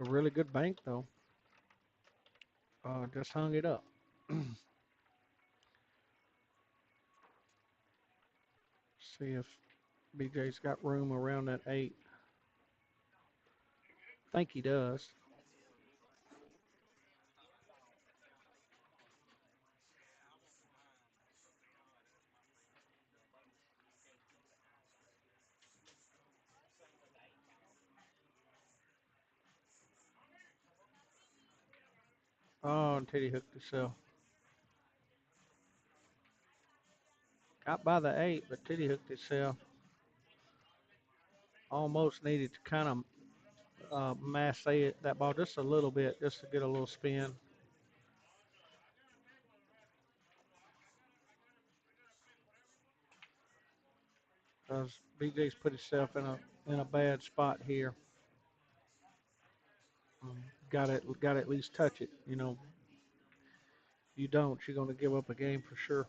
A really good bank though. Just hung it up. See if BJ's got room around that 8. I think he does. Oh, until he hooked himself. Got by the 8, but Titty hooked himself. Almost needed to kind of massay it, that ball just a little bit, just to get a little spin. Because BJ's put himself in a bad spot here. Got to at least touch it. You know, you don't, you're going to give up a game for sure.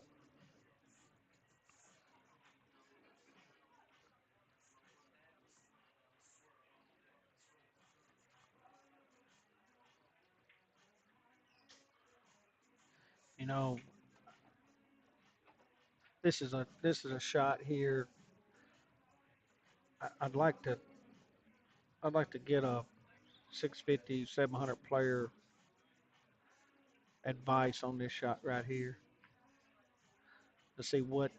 You know, this is a shot here. I'd like to get a 650, 700 player advice on this shot right here to see what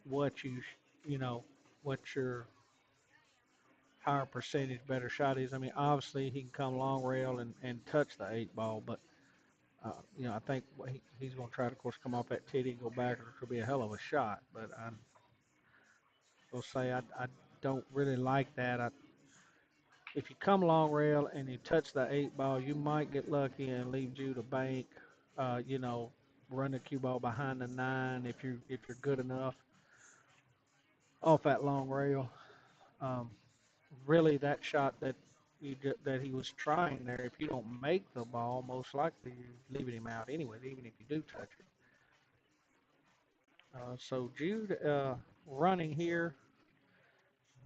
you know what your higher percentage better shot is. I mean, obviously he can come long rail and touch the 8 ball, but I think he's going to try to, of course, come off that titty, go back, or it could be a hell of a shot. But I will say I don't really like that. If you come long rail and you touch the 8 ball, you might get lucky and leave Jude a bank. You know, run the cue ball behind the 9 if you're good enough off that long rail. Um, Really, that shot that he was trying there, if you don't make the ball, most likely you're leaving him out anyway, even if you do touch it. So Jude running here,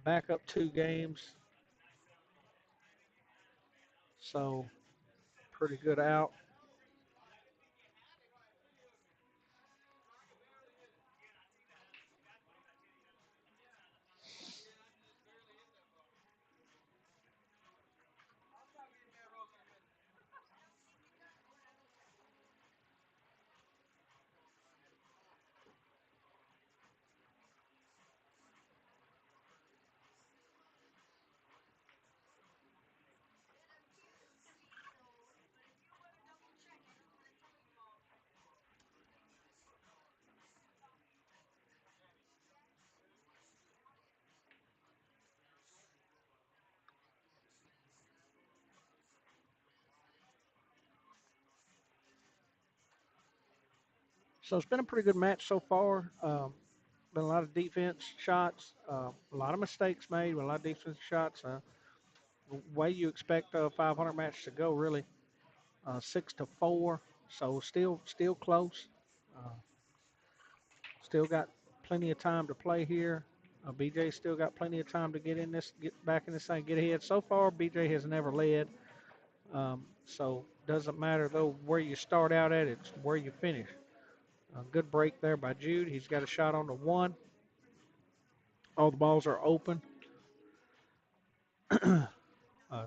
back up 2 games, so pretty good out. So it's been a pretty good match so far. Been a lot of defense shots, a lot of mistakes made, a lot of defense shots. The way you expect a 500 match to go, really, 6-4. So still close. Uh, Still got plenty of time to play here. BJ still got plenty of time to get back in this thing, get ahead. So far, BJ has never led. So doesn't matter though where you start out at, it's where you finish. Good break there by Jude. He's got a shot on the 1. All the balls are open.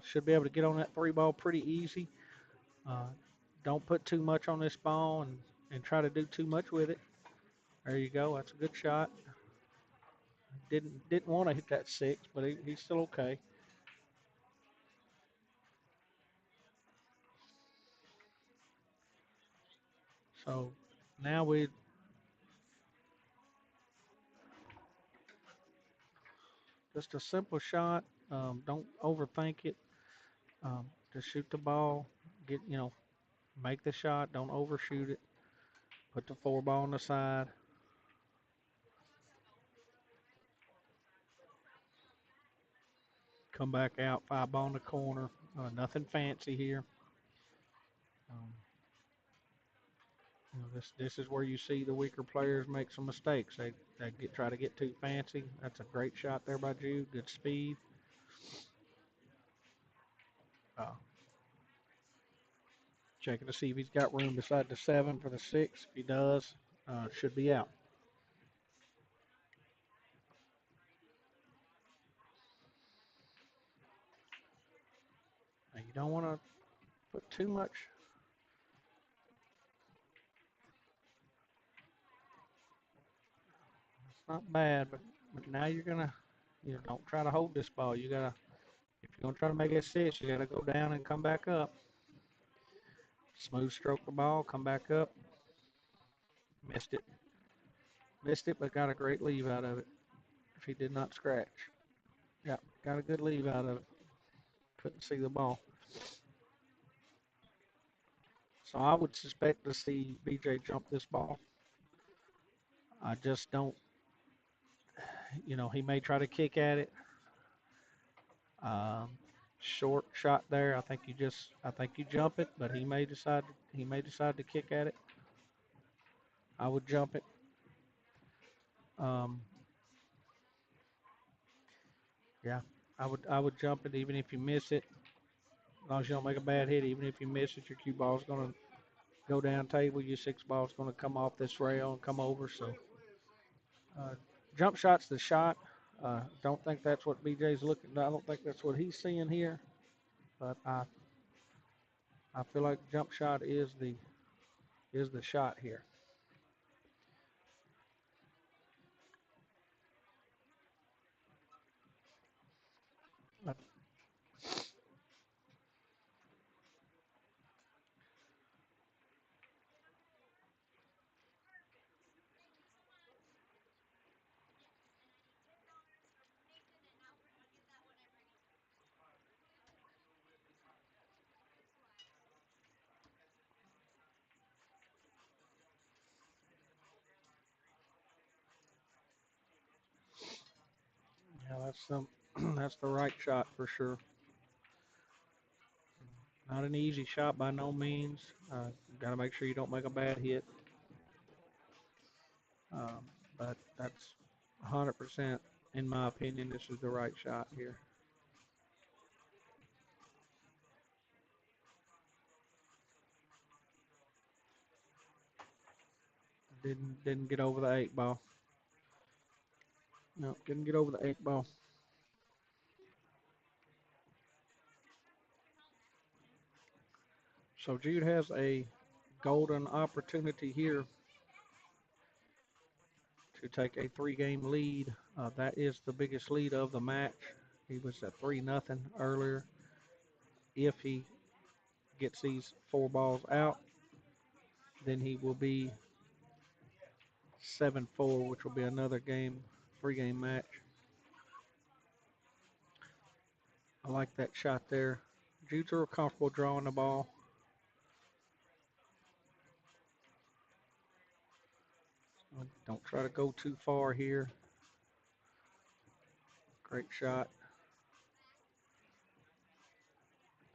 Should be able to get on that 3 ball pretty easy. Uh, don't put too much on this ball and try to do too much with it. There you go. That's a good shot. Didn't want to hit that 6, but he's still okay. So now we just a simple shot. Don't overthink it. Just shoot the ball. Make the shot. Don't overshoot it. Put the 4 ball on the side. Come back out. 5 ball in the corner. Nothing fancy here. Um, This is where you see the weaker players make some mistakes. They try to get too fancy. That's a great shot there by Jude. Good speed. Uh, Checking to see if he's got room beside the 7 for the 6. If he does, should be out. Now, you don't want to put too much. It's not bad, but now you're gonna, don't try to hold this ball. You gotta, if you're gonna try to make it 6, you gotta go down and come back up. Smooth stroke the ball, come back up. Missed it. Missed it, but got a great leave out of it. If he did not scratch. Yeah, got a good leave out of it. Couldn't see the ball. So I would suspect to see BJ jump this ball. I just don't, he may try to kick at it. Um, Short shot there. I think you jump it, but he may decide to kick at it. I would jump it. Um, yeah, I would jump it even if you miss it. As long as you don't make a bad hit, even if you miss it, your cue ball is going to go down table. Your 6 ball is going to come off this rail and come over. So uh, jump shot's the shot. Don't think that's what BJ's looking. I don't think that's what he's seeing here. But I feel like jump shot is the shot here. Yeah, that's that's the right shot for sure. Not an easy shot by no means. Got to make sure you don't make a bad hit. Um, but that's 100%, in my opinion, this is the right shot here. Didn't get over the 8 ball. No, didn't get over the 8 ball. So Jude has a golden opportunity here to take a 3-game lead. That is the biggest lead of the match. He was at 3-0 earlier. If he gets these 4 balls out, then he will be 7-4, which will be another game, 3-game match. I like that shot there. Jude's real comfortable drawing the ball. Don't try to go too far here. Great shot.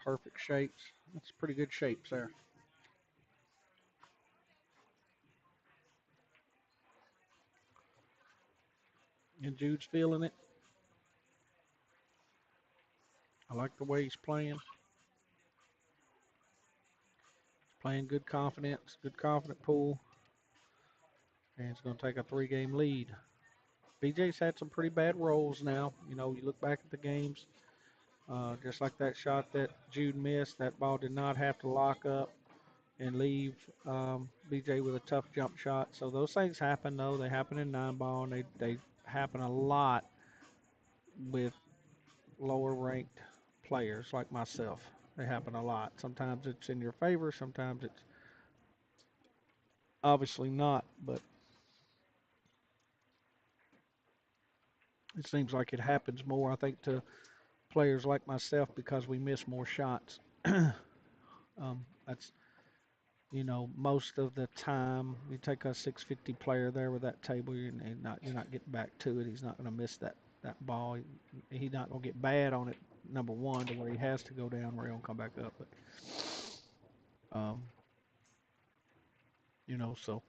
Perfect shapes. That's pretty good shapes there. And Jude's feeling it. I like the way he's playing. He's playing good confidence, good confident pool. And he's going to take a 3-game lead. BJ's had some pretty bad rolls now. You look back at the games, just like that shot that Jude missed, that ball did not have to lock up and leave BJ with a tough jump shot. So those things happen, though. They happen in 9-ball, and they happen a lot with lower ranked players like myself. They happen a lot. Sometimes it's in your favor, sometimes it's obviously not, but it seems like it happens more, I think, to players like myself because we miss more shots. That's, most of the time you take a 650 player there with that table, you're not getting back to it. He's not going to miss that ball. He's not going to get bad on it, number one, to where he has to go down where he'll come back up. But um, So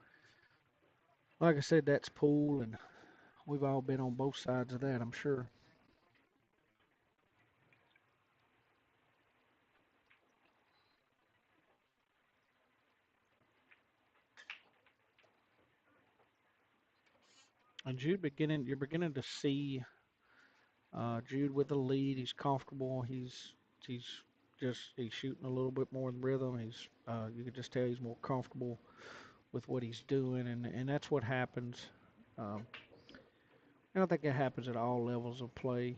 like I said, that's pool, and we've all been on both sides of that, I'm sure. And you're beginning to see Jude with the lead. He's comfortable. He's he's shooting a little bit more in rhythm. You can just tell he's more comfortable with what he's doing, and that's what happens. Um, and I think it happens at all levels of play.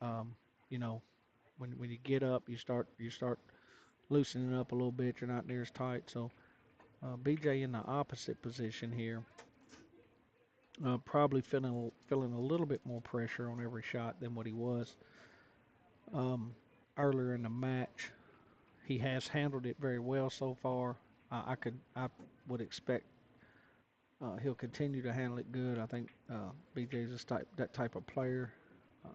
Um, you know, when you get up, you start loosening up a little bit. You're not near as tight. So BJ in the opposite position here, probably feeling a little bit more pressure on every shot than what he was um, earlier in the match. He has handled it very well so far. I would expect he'll continue to handle it good. I think BJ's that type of player, uh,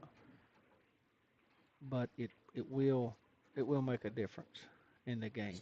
but it will make a difference in the game.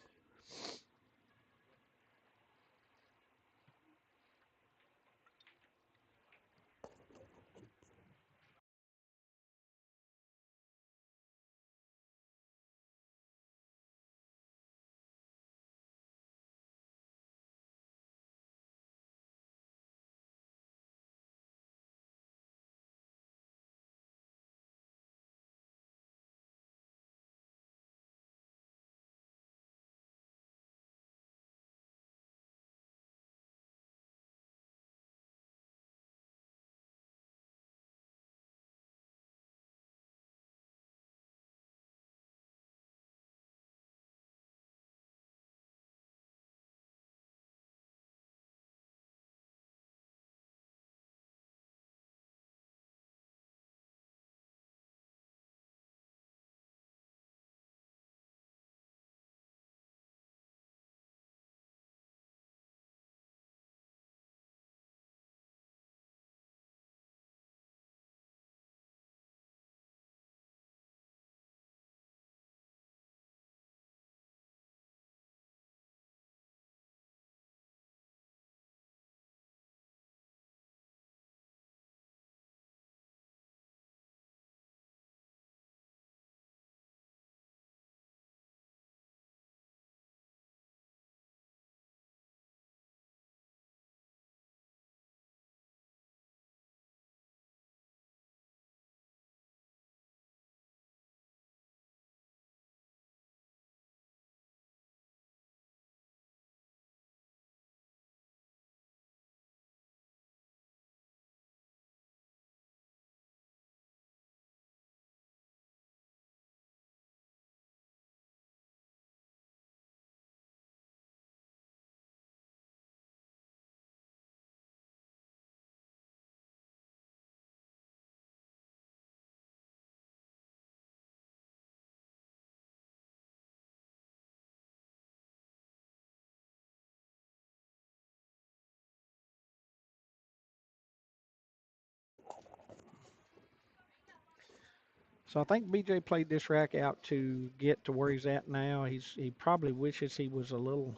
So I think BJ played this rack out to get to where he's at now. He probably wishes he was a little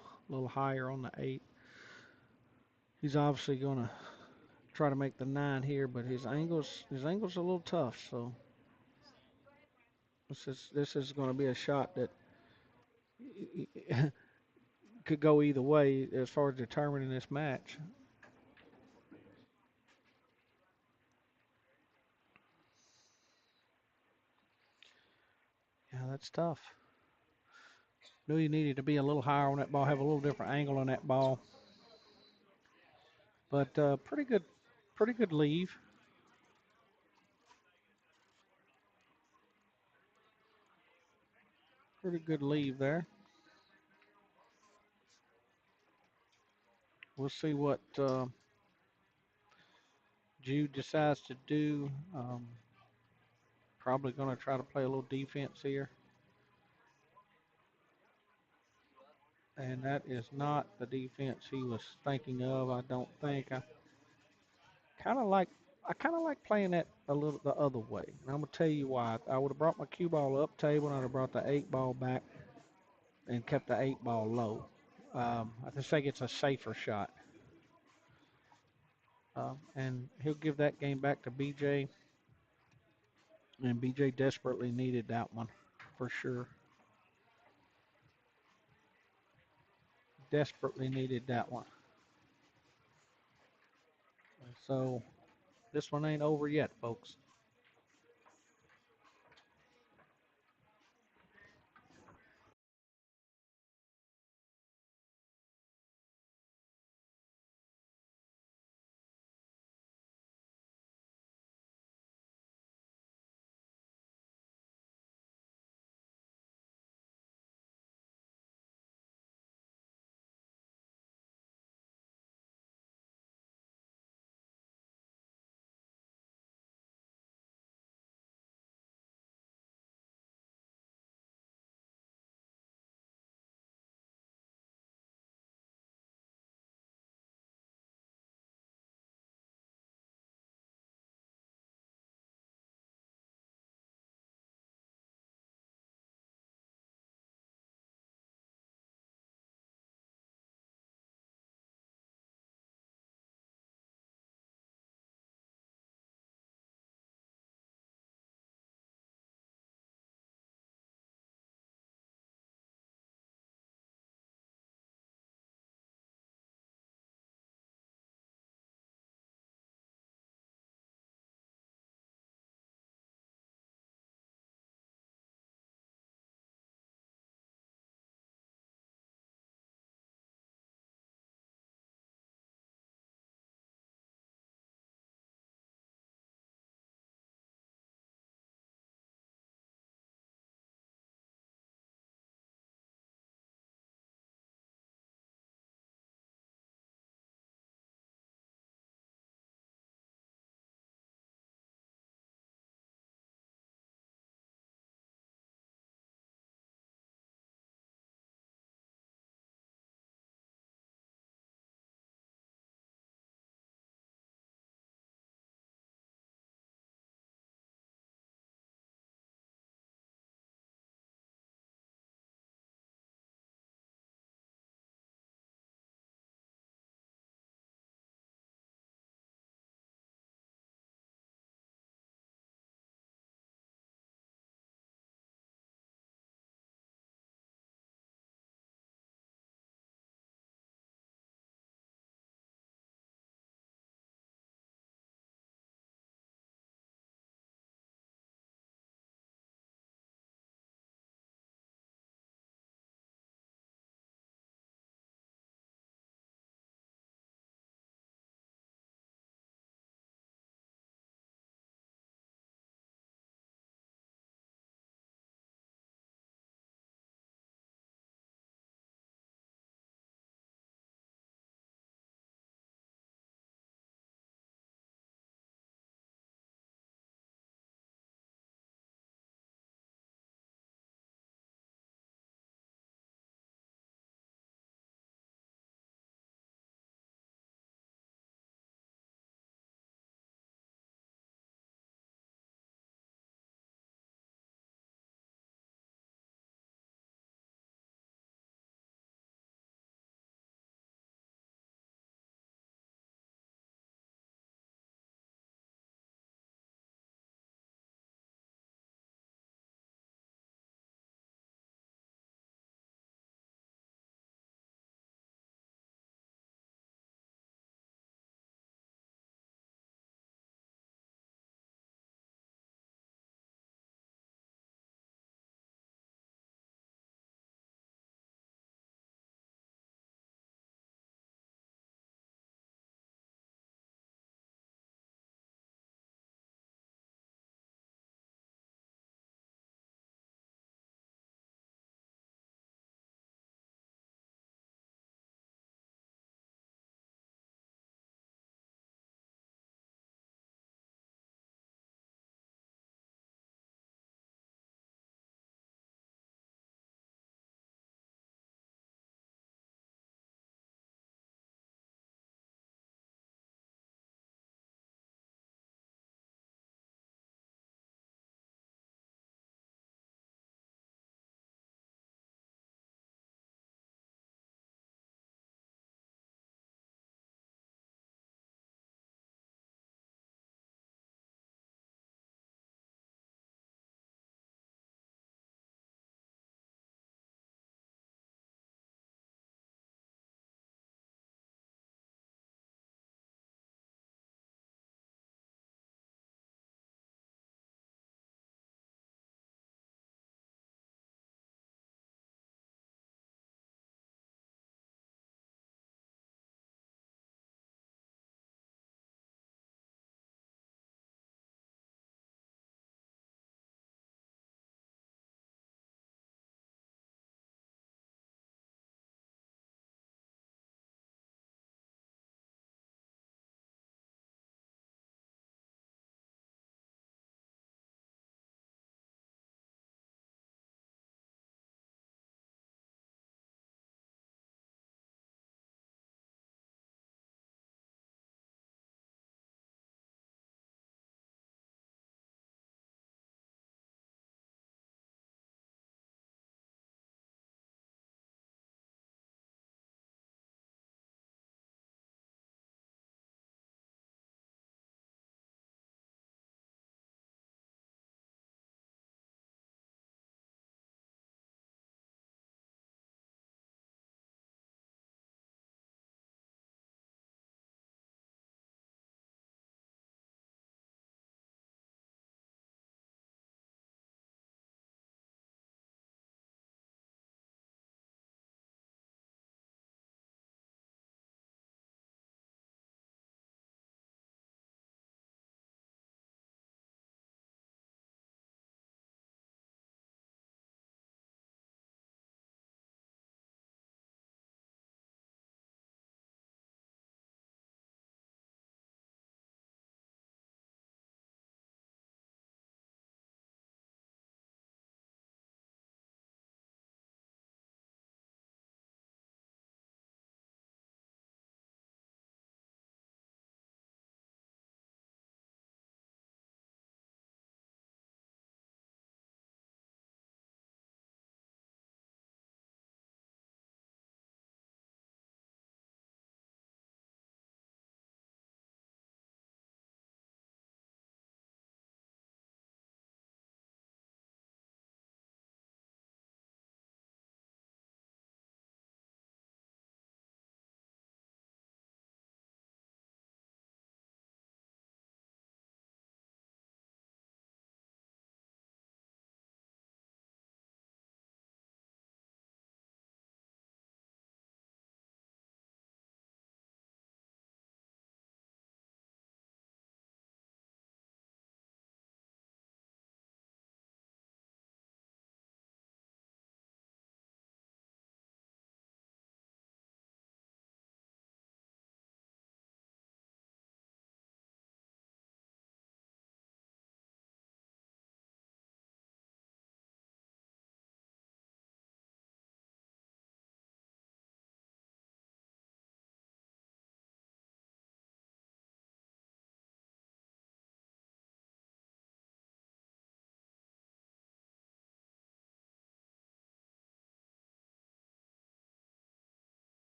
higher on the eight. He's obviously going to try to make the nine here, but his angle's a little tough. So this is going to be a shot that could go either way as far as determining this match. Yeah, that's tough. Knew you needed to be a little higher on that ball, have a little different angle on that ball, but pretty good leave, pretty good leave there. We'll see what Jude decides to do. Probably going to try to play a little defense here, and that is not the defense he was thinking of. I don't think. Kind of like I kind of like playing that a little the other way, and I'm gonna tell you why. I would have brought my cue ball up table, and I'd have brought the eight ball back and kept the eight ball low. I just think it's a safer shot. And he'll give that game back to BJ. And BJ desperately needed that one, for sure. Desperately needed that one. So this one ain't over yet, folks.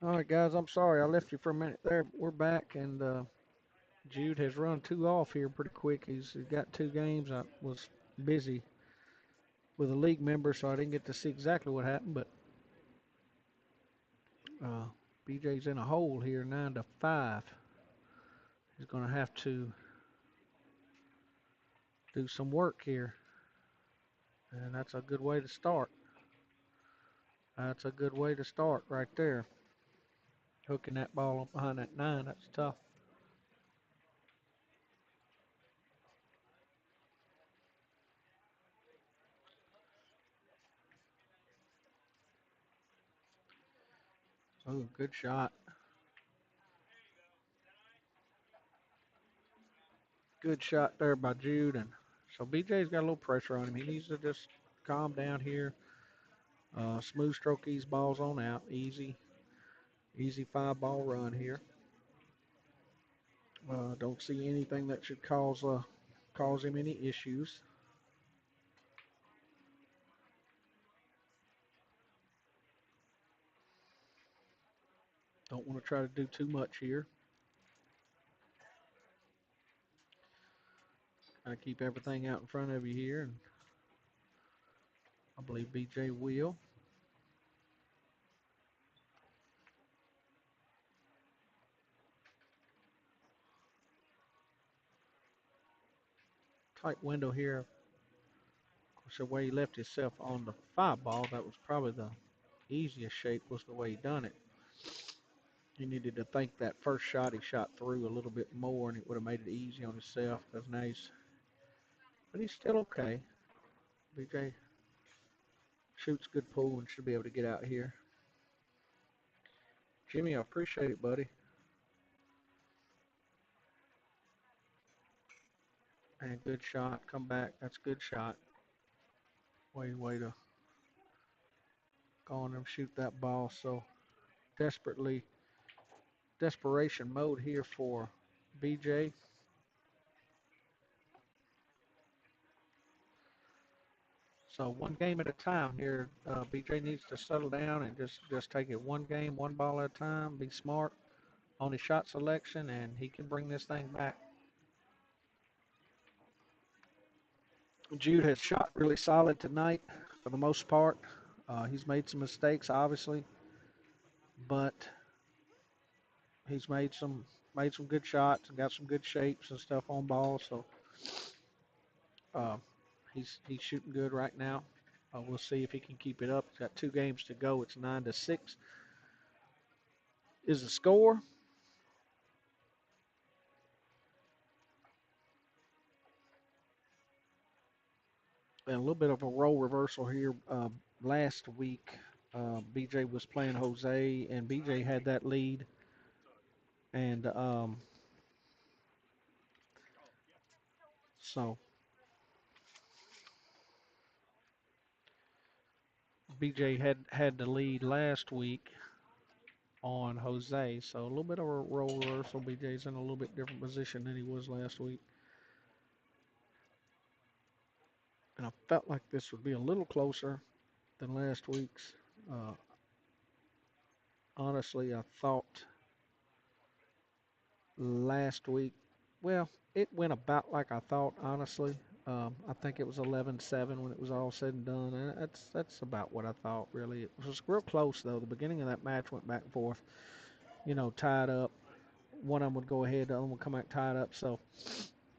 All right, guys, I'm sorry I left you for a minute there. We're back, and Jude has run two off here pretty quick. He's got two games. I was busy with a league member, so I didn't get to see exactly what happened, but uh, BJ's in a hole here, 9-5. He's going to have to do some work here, and that's a good way to start. That's a good way to start right there. Hooking that ball up behind that 9, that's tough. Oh, good shot. Good shot there by Jude. And so BJ's got a little pressure on him. He needs to just calm down here. Smooth stroke these balls on out. Easy 5-ball run here. Don't see anything that should cause him any issues. Don't want to try to do too much here. Kind of keep everything out in front of you here, and I believe BJ will. Tight window here. Of course, the way he left himself on the 5-ball, that was probably the easiest shape was the way he done it. He needed to think that first shot he shot through a little bit more, and it would have made it easy on himself. Because now but he's still okay. BJ shoots good pool and should be able to get out here. Jimmy, I appreciate it, buddy. And good shot. Come back. That's a good shot. Way to go on and shoot that ball. So desperation mode here for BJ. So one game at a time here. BJ needs to settle down and just take it one game, one ball at a time. Be smart on his shot selection, and he can bring this thing back. Jude has shot really solid tonight for the most part. He's made some mistakes, obviously, but he's made some good shots and got some good shapes and stuff on ball. So uh, he's shooting good right now. We'll see if he can keep it up. He's got 2 games to go. It's 9-6 is the score. And a little bit of a role reversal here. Last week, BJ was playing Jose, and BJ had that lead. And so BJ had the lead last week on Jose. So a little bit of a role reversal. BJ's in a little bit different position than he was last week. And I felt like this would be a little closer than last week's. Uh, Honestly, I thought last week, well, it went about like I thought, honestly. I think it was 11-7 when it was all said and done. And that's about what I thought, really. It was real close, though. The beginning of that match went back and forth, tied up. One of them would go ahead, the other one would come back tied up. So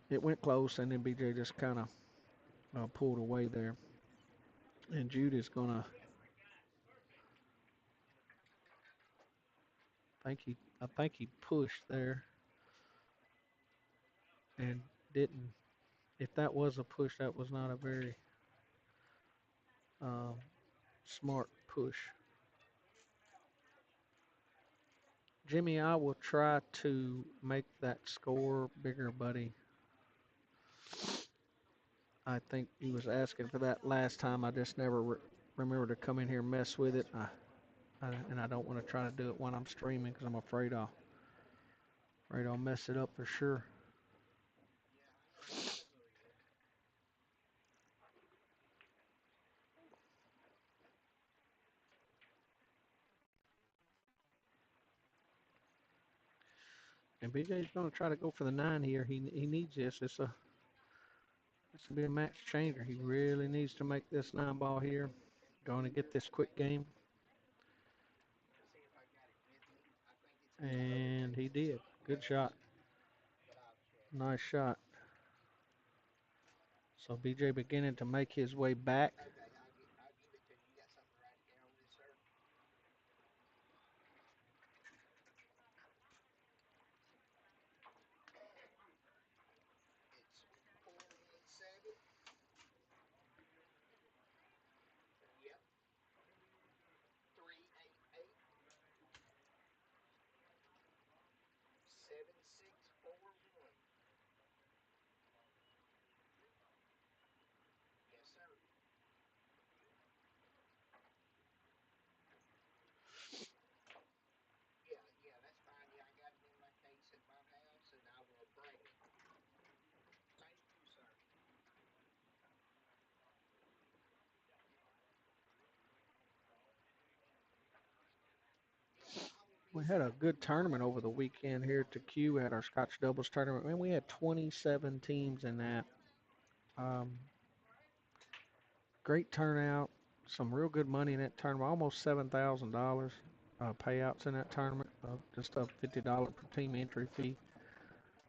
it went close, and then BJ just kind of pulled away there. And Jude is going to, I think he pushed there and didn't. If that was a push, that was not a very um, smart push. Jimmy, I will try to make that score bigger, buddy. I think he was asking for that last time. I just never remember to come in here and mess with it. And I don't want to try to do it when I'm streaming because I'm afraid I'll mess it up for sure. And BJ's going to try to go for the 9 here. He needs this. This will be a match changer. He really needs to make this 9 ball here. Going to get this quick game. And he did. Good shot. Nice shot. So BJ beginning to make his way back. We had a good tournament over the weekend here at the Q. We had our Scotch doubles tournament. Man, we had 27 teams in that. Um, Great turnout. Some real good money in that tournament. Almost $7,000 payouts in that tournament. Just a $50 per team entry fee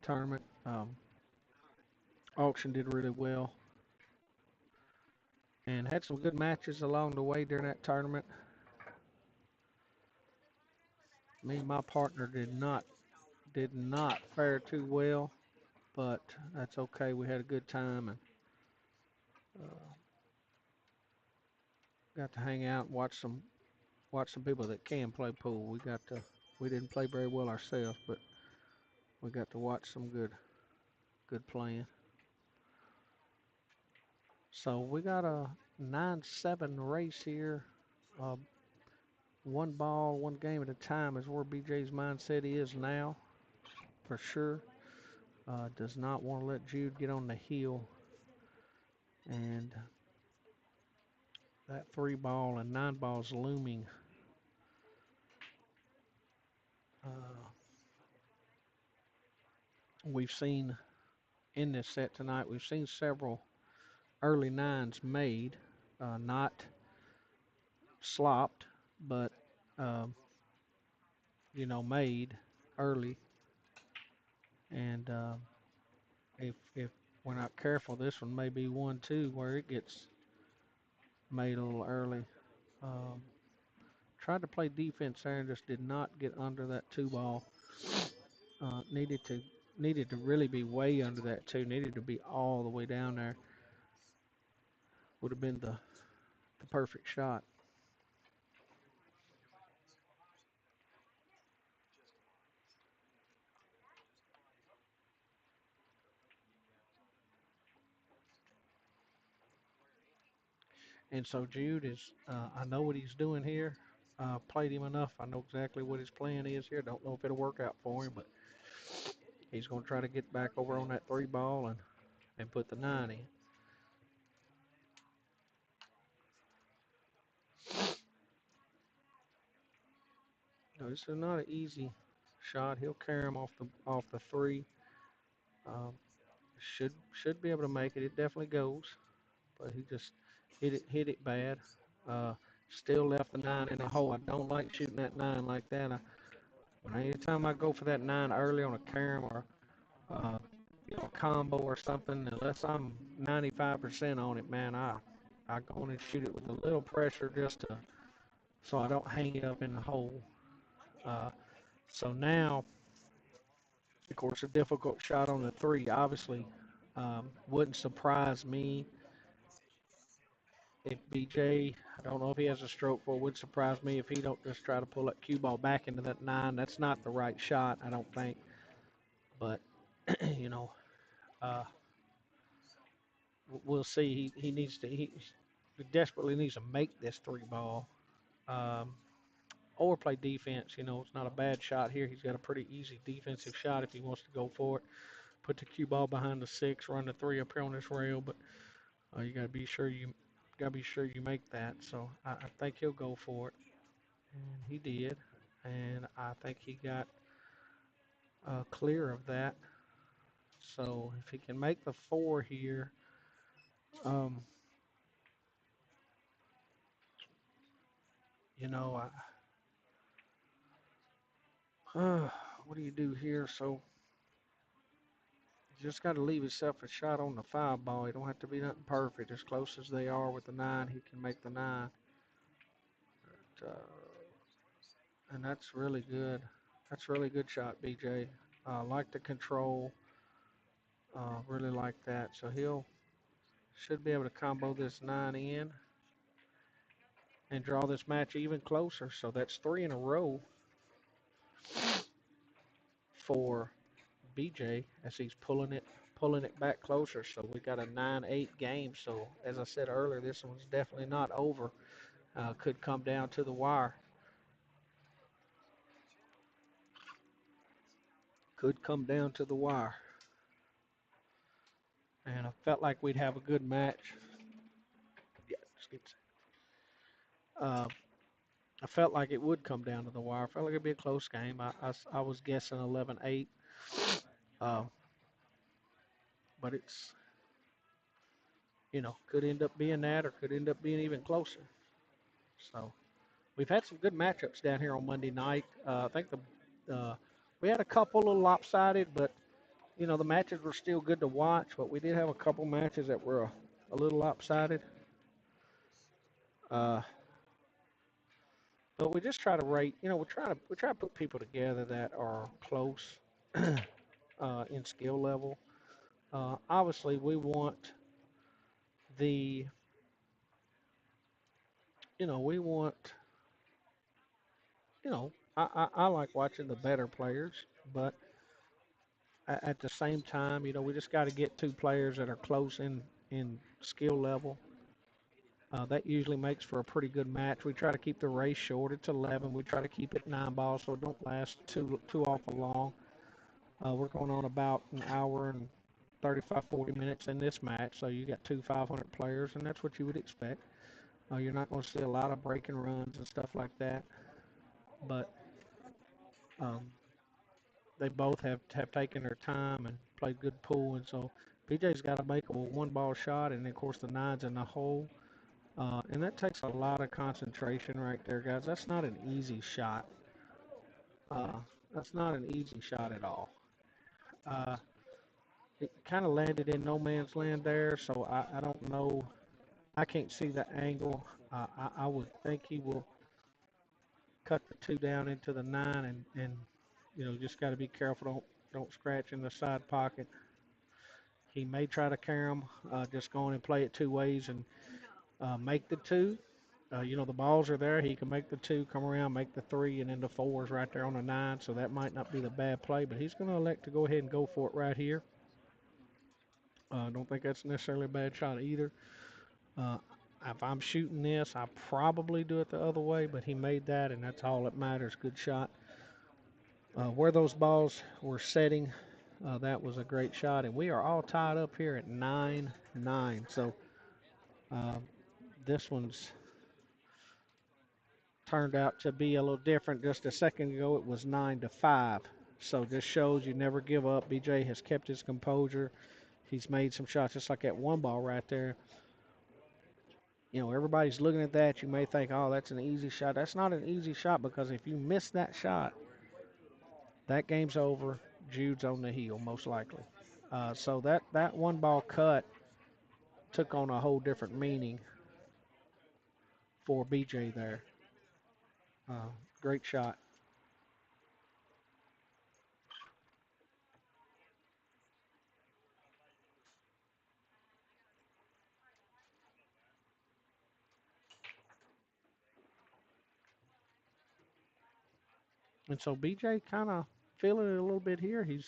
tournament. Auction did really well and had some good matches along the way during that tournament. Me and my partner did not fare too well, but that's okay. We had a good time and uh, got to hang out and watch some people that can play pool. We didn't play very well ourselves, but we got to watch some good playing. So we got a 9-7 race here. Uh, one ball, one game at a time is where BJ's mindset is now, for sure. Does not want to let Jude get on the heel. And that 3 ball and 9 balls looming. Uh, we've seen in this set tonight, we've seen several early 9s made, not slopped, but um, made early. And if we're not careful, this one may be one too where it gets made a little early. Um, Tried to play defense there and just did not get under that 2 ball. Uh, needed to needed to really be way under that 2. Needed to be all the way down there. Would have been the perfect shot. And so Jude is, I know what he's doing here. Played him enough. I know exactly what his plan is here. Don't know if it'll work out for him, but he's going to try to get back over on that 3 ball and put the 9 in. No, this is not an easy shot. He'll carry him off the 3. Um, should be able to make it. It definitely goes, but he just hit it bad. Uh, Still left the 9 in the hole. I don't like shooting that 9 like that. Anytime I go for that 9 early on a carom or uh, a combo or something, unless I'm 95% on it, man, I go in and shoot it with a little pressure just so I don't hang it up in the hole. Uh, so now, of course, a difficult shot on the 3. Obviously, wouldn't surprise me if BJ. I don't know if he has a stroke for. It would surprise me if he don't just try to pull that cue ball back into that 9. That's not the right shot, I don't think. But you know, uh, we'll see. He needs to. He desperately needs to make this 3 ball. Um, or play defense. It's not a bad shot here. He's got a pretty easy defensive shot if he wants to go for it. Put the cue ball behind the 6, run the 3 up here on this rail, but you gotta be sure you make that. So I think he'll go for it, and he did, and I think he got clear of that. So if he can make the 4 here, um, you know, what do you do here? So you just got to leave himself a shot on the 5 ball. He don't have to be nothing perfect. As close as they are with the 9, he can make the 9. And that's really good. That's a really good shot, BJ. Like the control. Really like that. So he'll should be able to combo this 9 in and draw this match even closer. So that's 3 in a row for BJ as he's pulling it back closer. So we got a 9-8 game. So as I said earlier, this one's definitely not over. Could come down to the wire. Could come down to the wire. And I felt like we'd have a good match. Yeah, uh, I felt like it would come down to the wire. I felt like it'd be a close game. I was guessing 11-8. Uh, but it's, could end up being that or could end up being even closer. So we've had some good matchups down here on Monday night. I think we had a couple little lopsided, but the matches were still good to watch. But we did have a couple matches that were a little lopsided. Uh, but we just try to rate. We try to put people together that are close in skill level. Obviously, we want the we want I like watching the better players, but at the same time, we just got to get 2 players that are close in skill level. That usually makes for a pretty good match. We try to keep the race short. It's 11. We try to keep it 9 balls so it don't last too awful long. We're going on about an hour and 35, 40 minutes in this match, so you got 500 players, and that's what you would expect. You're not going to see a lot of breaking runs and stuff like that, but um, they both have taken their time and played good pool, and so BJ's got to make a 1 ball shot, and of course the 9's in the hole, and that takes a lot of concentration right there, guys. That's not an easy shot. Uh, that's not an easy shot at all. Uh, it kind of landed in no man's land there, so I don't know. I can't see the angle. I would think he will cut the 2 down into the 9, and just got to be careful. Don't scratch in the side pocket. He may try to carry him, just go in and play it 2 ways and make the 2. The balls are there. He can make the 2, come around, make the 3, and then the 4 is right there on the 9. So that might not be the bad play, but he's going to elect to go ahead and go for it right here. I don't think that's necessarily a bad shot either. Uh, if I'm shooting this, I probably do it the other way, but he made that, and that's all that matters. Good shot. Where those balls were setting, that was a great shot, and we are all tied up here at 9-9. So uh, this one's turned out to be a little different. Just a second ago, it was 9-5. So this shows you never give up. BJ has kept his composure. He's made some shots, just like that 1 ball right there. Everybody's looking at that. You may think, oh, that's an easy shot. That's not an easy shot because if you miss that shot, that game's over. Jude's on the heel, most likely. So that 1 ball cut took on a whole different meaning for BJ there. Great shot. And so BJ kind of feeling it a little bit here. He's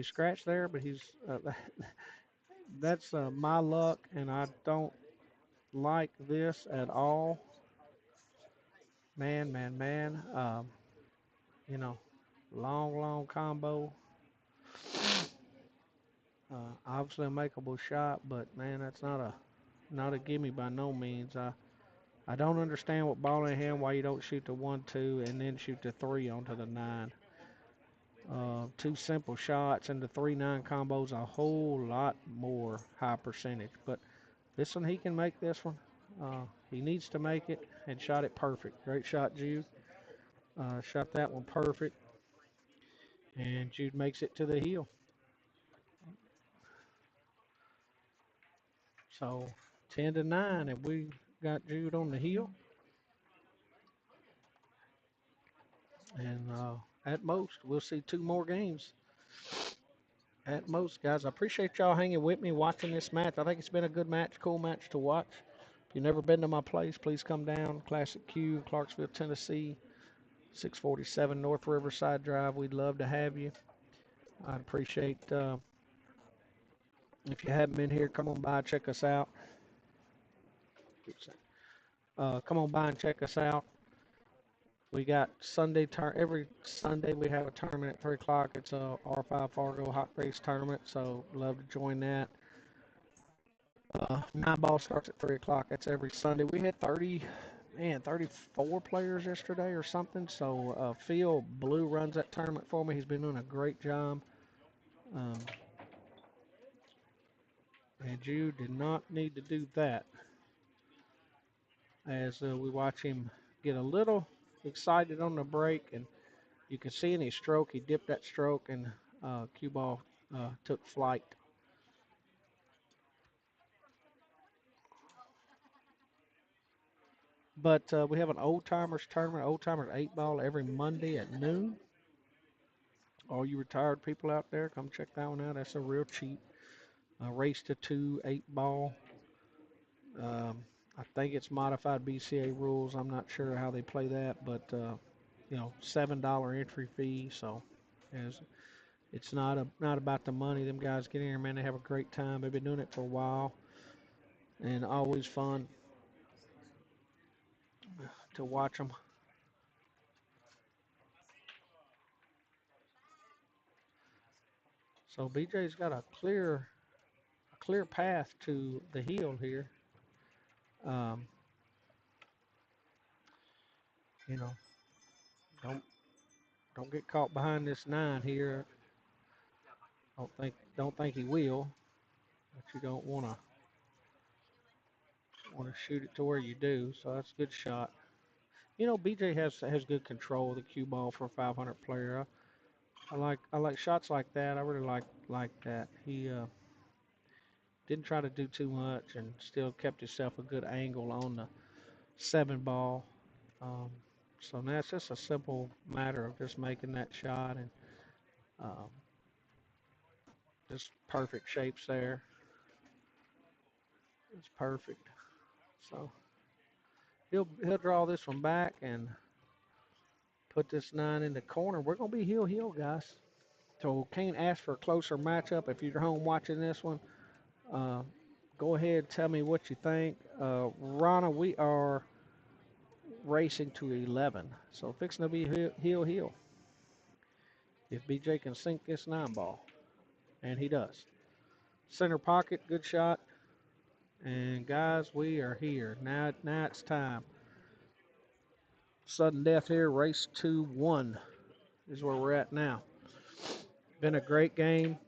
scratched there, but that's my luck, and I don't like this at all. Man, man, man. You know, long combo. Obviously a makeable shot, but man, that's not a gimme by no means. I don't understand what ball in hand why you don't shoot the 1-2 and then shoot the 3 onto the 9. Two simple shots and the 3-9 combos a whole lot more high percentage. But this one, he can make this one. He needs to make it and shot it perfect. Great shot, Jude. Shot that one perfect. And Jude makes it to the heel. So 10-9, and we got Jude on the heel. And at most, we'll see two more games. At most, guys. I appreciate y'all hanging with me, watching this match. I think it's been a good match, cool match to watch. If you've never been to my place, please come down. Classic Q, Clarksville, Tennessee, 647 North Riverside Drive. We'd love to have you. I'd appreciate if you haven't been here, come on by, check us out. Come on by and check us out. We got every Sunday we have a tournament at 3 o'clock. It's a R5 Fargo hot race tournament, so love to join that. 9-ball starts at 3 o'clock. That's every Sunday. We had 34 players yesterday or something. So Phil Blue runs that tournament for me. He's been doing a great job. And Jude did not need to do that. As we watch him get a little excited on the break, and you can see in his stroke, he dipped that stroke, and cue ball took flight. But we have an old timers tournament, old timers 8-ball every Monday at noon. All you retired people out there, come check that one out. That's a real cheap race to 2 8-ball. I think it's modified BCA rules. I'm not sure how they play that, but $7 entry fee. So it's not about the money. Them guys get in here, man. They have a great time. They've been doing it for a while, and always fun to watch them. So BJ's got a clear path to the heel here. Um, you know, don't get caught behind this 9 here. Don't think he will, but you don't want to shoot it to where you do. So that's a good shot. BJ has good control of the cue ball for a 500 player. I like shots like that. I really like that. He didn't try to do too much and still kept himself a good angle on the 7-ball. So now it's just a simple matter of just making that shot and um, just perfect shapes there. It's perfect. So he'll draw this one back and put this 9 in the corner. We're gonna be heel guys. So can't ask for a closer matchup. If you're home watching this one, uh, go ahead, tell me what you think. Rana, we are racing to 11, so fixing to be heel. If BJ can sink this 9-ball, and he does. Center pocket, good shot. And guys, we are here. Now it's time. Sudden death here, race 2-1 is where we're at now. Been a great game.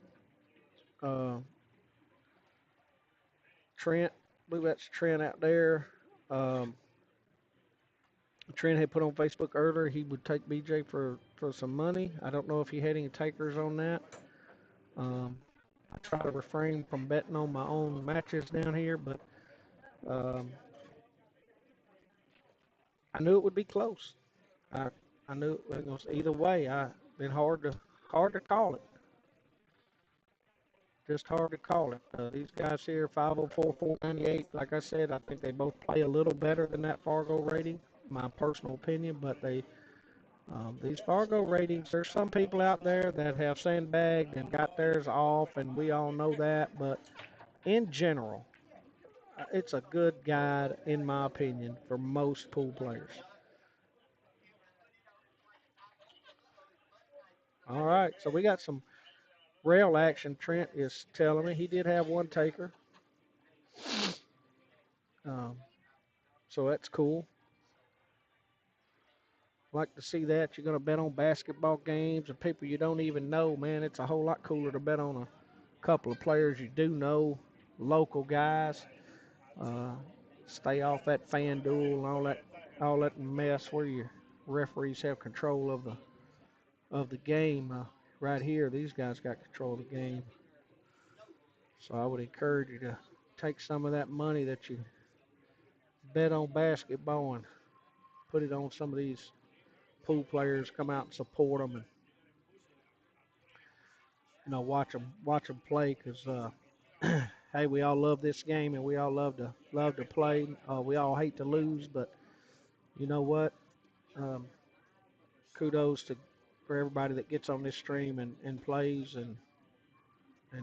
Trent, I believe that's Trent out there. Trent had put on Facebook earlier he would take BJ for some money. I don't know if he had any takers on that. I try to refrain from betting on my own matches down here, but um, I knew it would be close. I knew it was either way. I been hard to call it. Just hard to call it. These guys here, 504, 498. Like I said, I think they both play a little better than that Fargo rating. My personal opinion, but these Fargo ratings, there's some people out there that have sandbagged and got theirs off, and we all know that. But in general, it's a good guide, in my opinion, for most pool players. All right, so we got some rail action. Trent is telling me he did have one taker. Um, so that's cool. like to see that. You're going to bet on basketball games and people you don't even know, man. It's a whole lot cooler to bet on a couple of players you do know, local guys. Uh, Stay off that fan duel and all that mess where your referees have control of the game. Right here, these guys got control of the game. So I would encourage you to take some of that money that you bet on basketball and put it on some of these pool players. Come out and support them, and watch them play. Because hey, we all love this game, and we all love to play. We all hate to lose, but you know what? Um, Kudos to for everybody that gets on this stream and plays and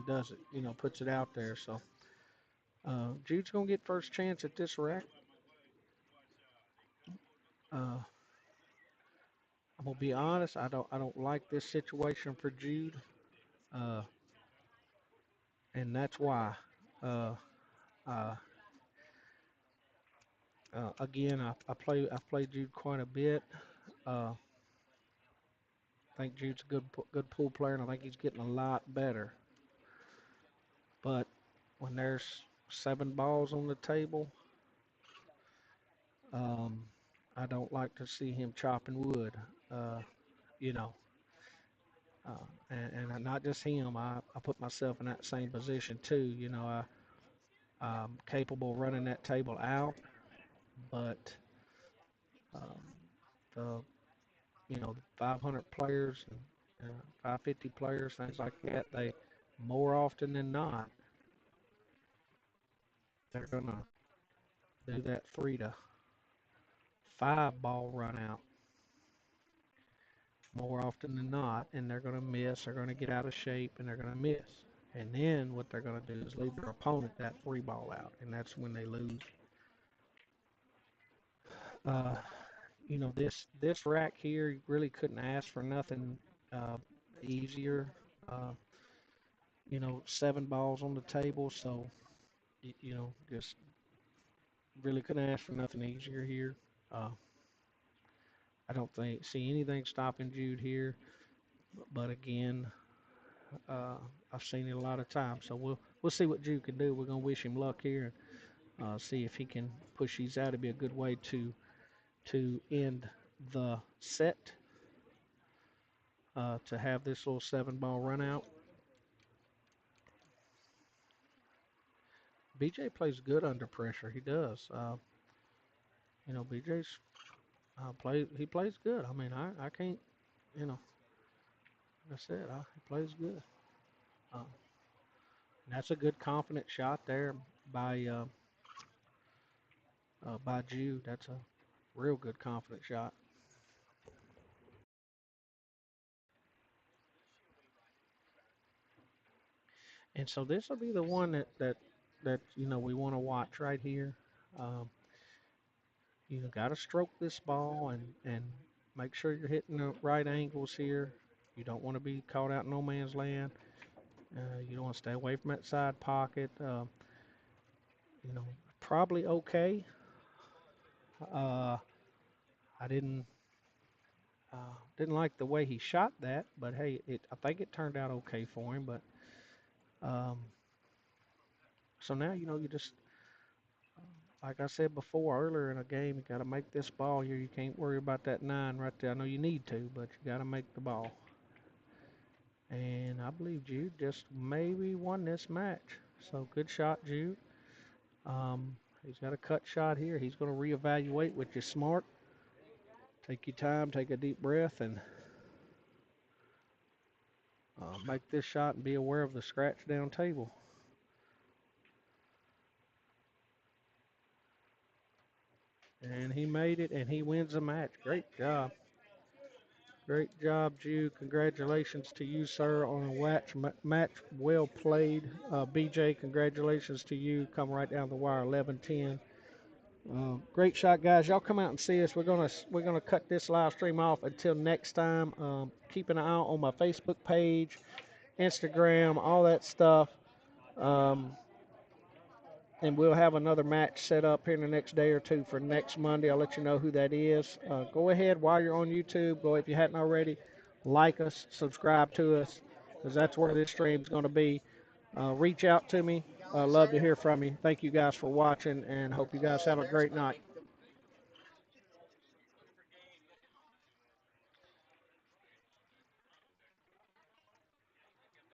does it. Puts it out there. So Jude's gonna get first chance at this rack. Uh, I'm gonna be honest. I don't like this situation for Jude, uh, and that's why. Uh, uh, Again, I've played Jude quite a bit. Uh, I think Jude's a good pool player, and I think he's getting a lot better. But when there's 7 balls on the table, um, I don't like to see him chopping wood. Uh, you know, and not just him. I put myself in that same position too. I'm capable of running that table out, but um, the 500 players and 550 players, things like that, they more often than not they're gonna do that 3 to 5 ball run out more often than not, and they're gonna miss. They're gonna get out of shape, and they're gonna miss. And then what they're gonna do is leave their opponent that 3 ball out, and that's when they lose. Uh, this rack here, you really couldn't ask for nothing uh, easier. Uh, 7 balls on the table, so just really couldn't ask for nothing easier here. Uh, I don't see anything stopping Jude here, but again, uh, I've seen it a lot of times, so we'll see what Jude can do. We're gonna wish him luck here and see if he can push these out. It'd be a good way to end the set. To have this little 7 ball run out. BJ plays good under pressure. He does. BJ's he plays good. I mean, I can't, you know, like I said, he plays good. Uh, that's a good confident shot there by by Jude. That's a real good confident shot. And so this will be the one that we want to watch right here. Um, got to stroke this ball and make sure you're hitting the right angles here. You don't want to be caught out in no man's land. You don't want to stay away from that side pocket. You know, Probably okay. Uh, I didn't like the way he shot that, but hey, I think it turned out okay for him. But um, so now you just like I said before earlier in a game, you got to make this ball here. You can't worry about that 9 right there. I know you need to, but you got to make the ball. And I believe Jude just maybe won this match. So good shot, Jude. He's got a cut shot here. He's going to reevaluate, which is smart. Take your time, take a deep breath, and make this shot and be aware of the scratch down table. And he made it, and he wins the match. Great job. Great job, Jude. Congratulations to you, sir, on a match well played. BJ, congratulations to you. Come right down the wire, 11-10. Great shot, guys. Y'all come out and see us. We're gonna cut this live stream off until next time. Keep an eye out on my Facebook page, Instagram, all that stuff. Um, and we'll have another match set up here in the next day or two for next Monday. I'll let you know who that is. Go ahead while you're on YouTube. Go if you hadn't already, like us, subscribe to us, because that's where this stream's going to be. Reach out to me. Love to hear from you. Thank you guys for watching, and hope you guys have a great night.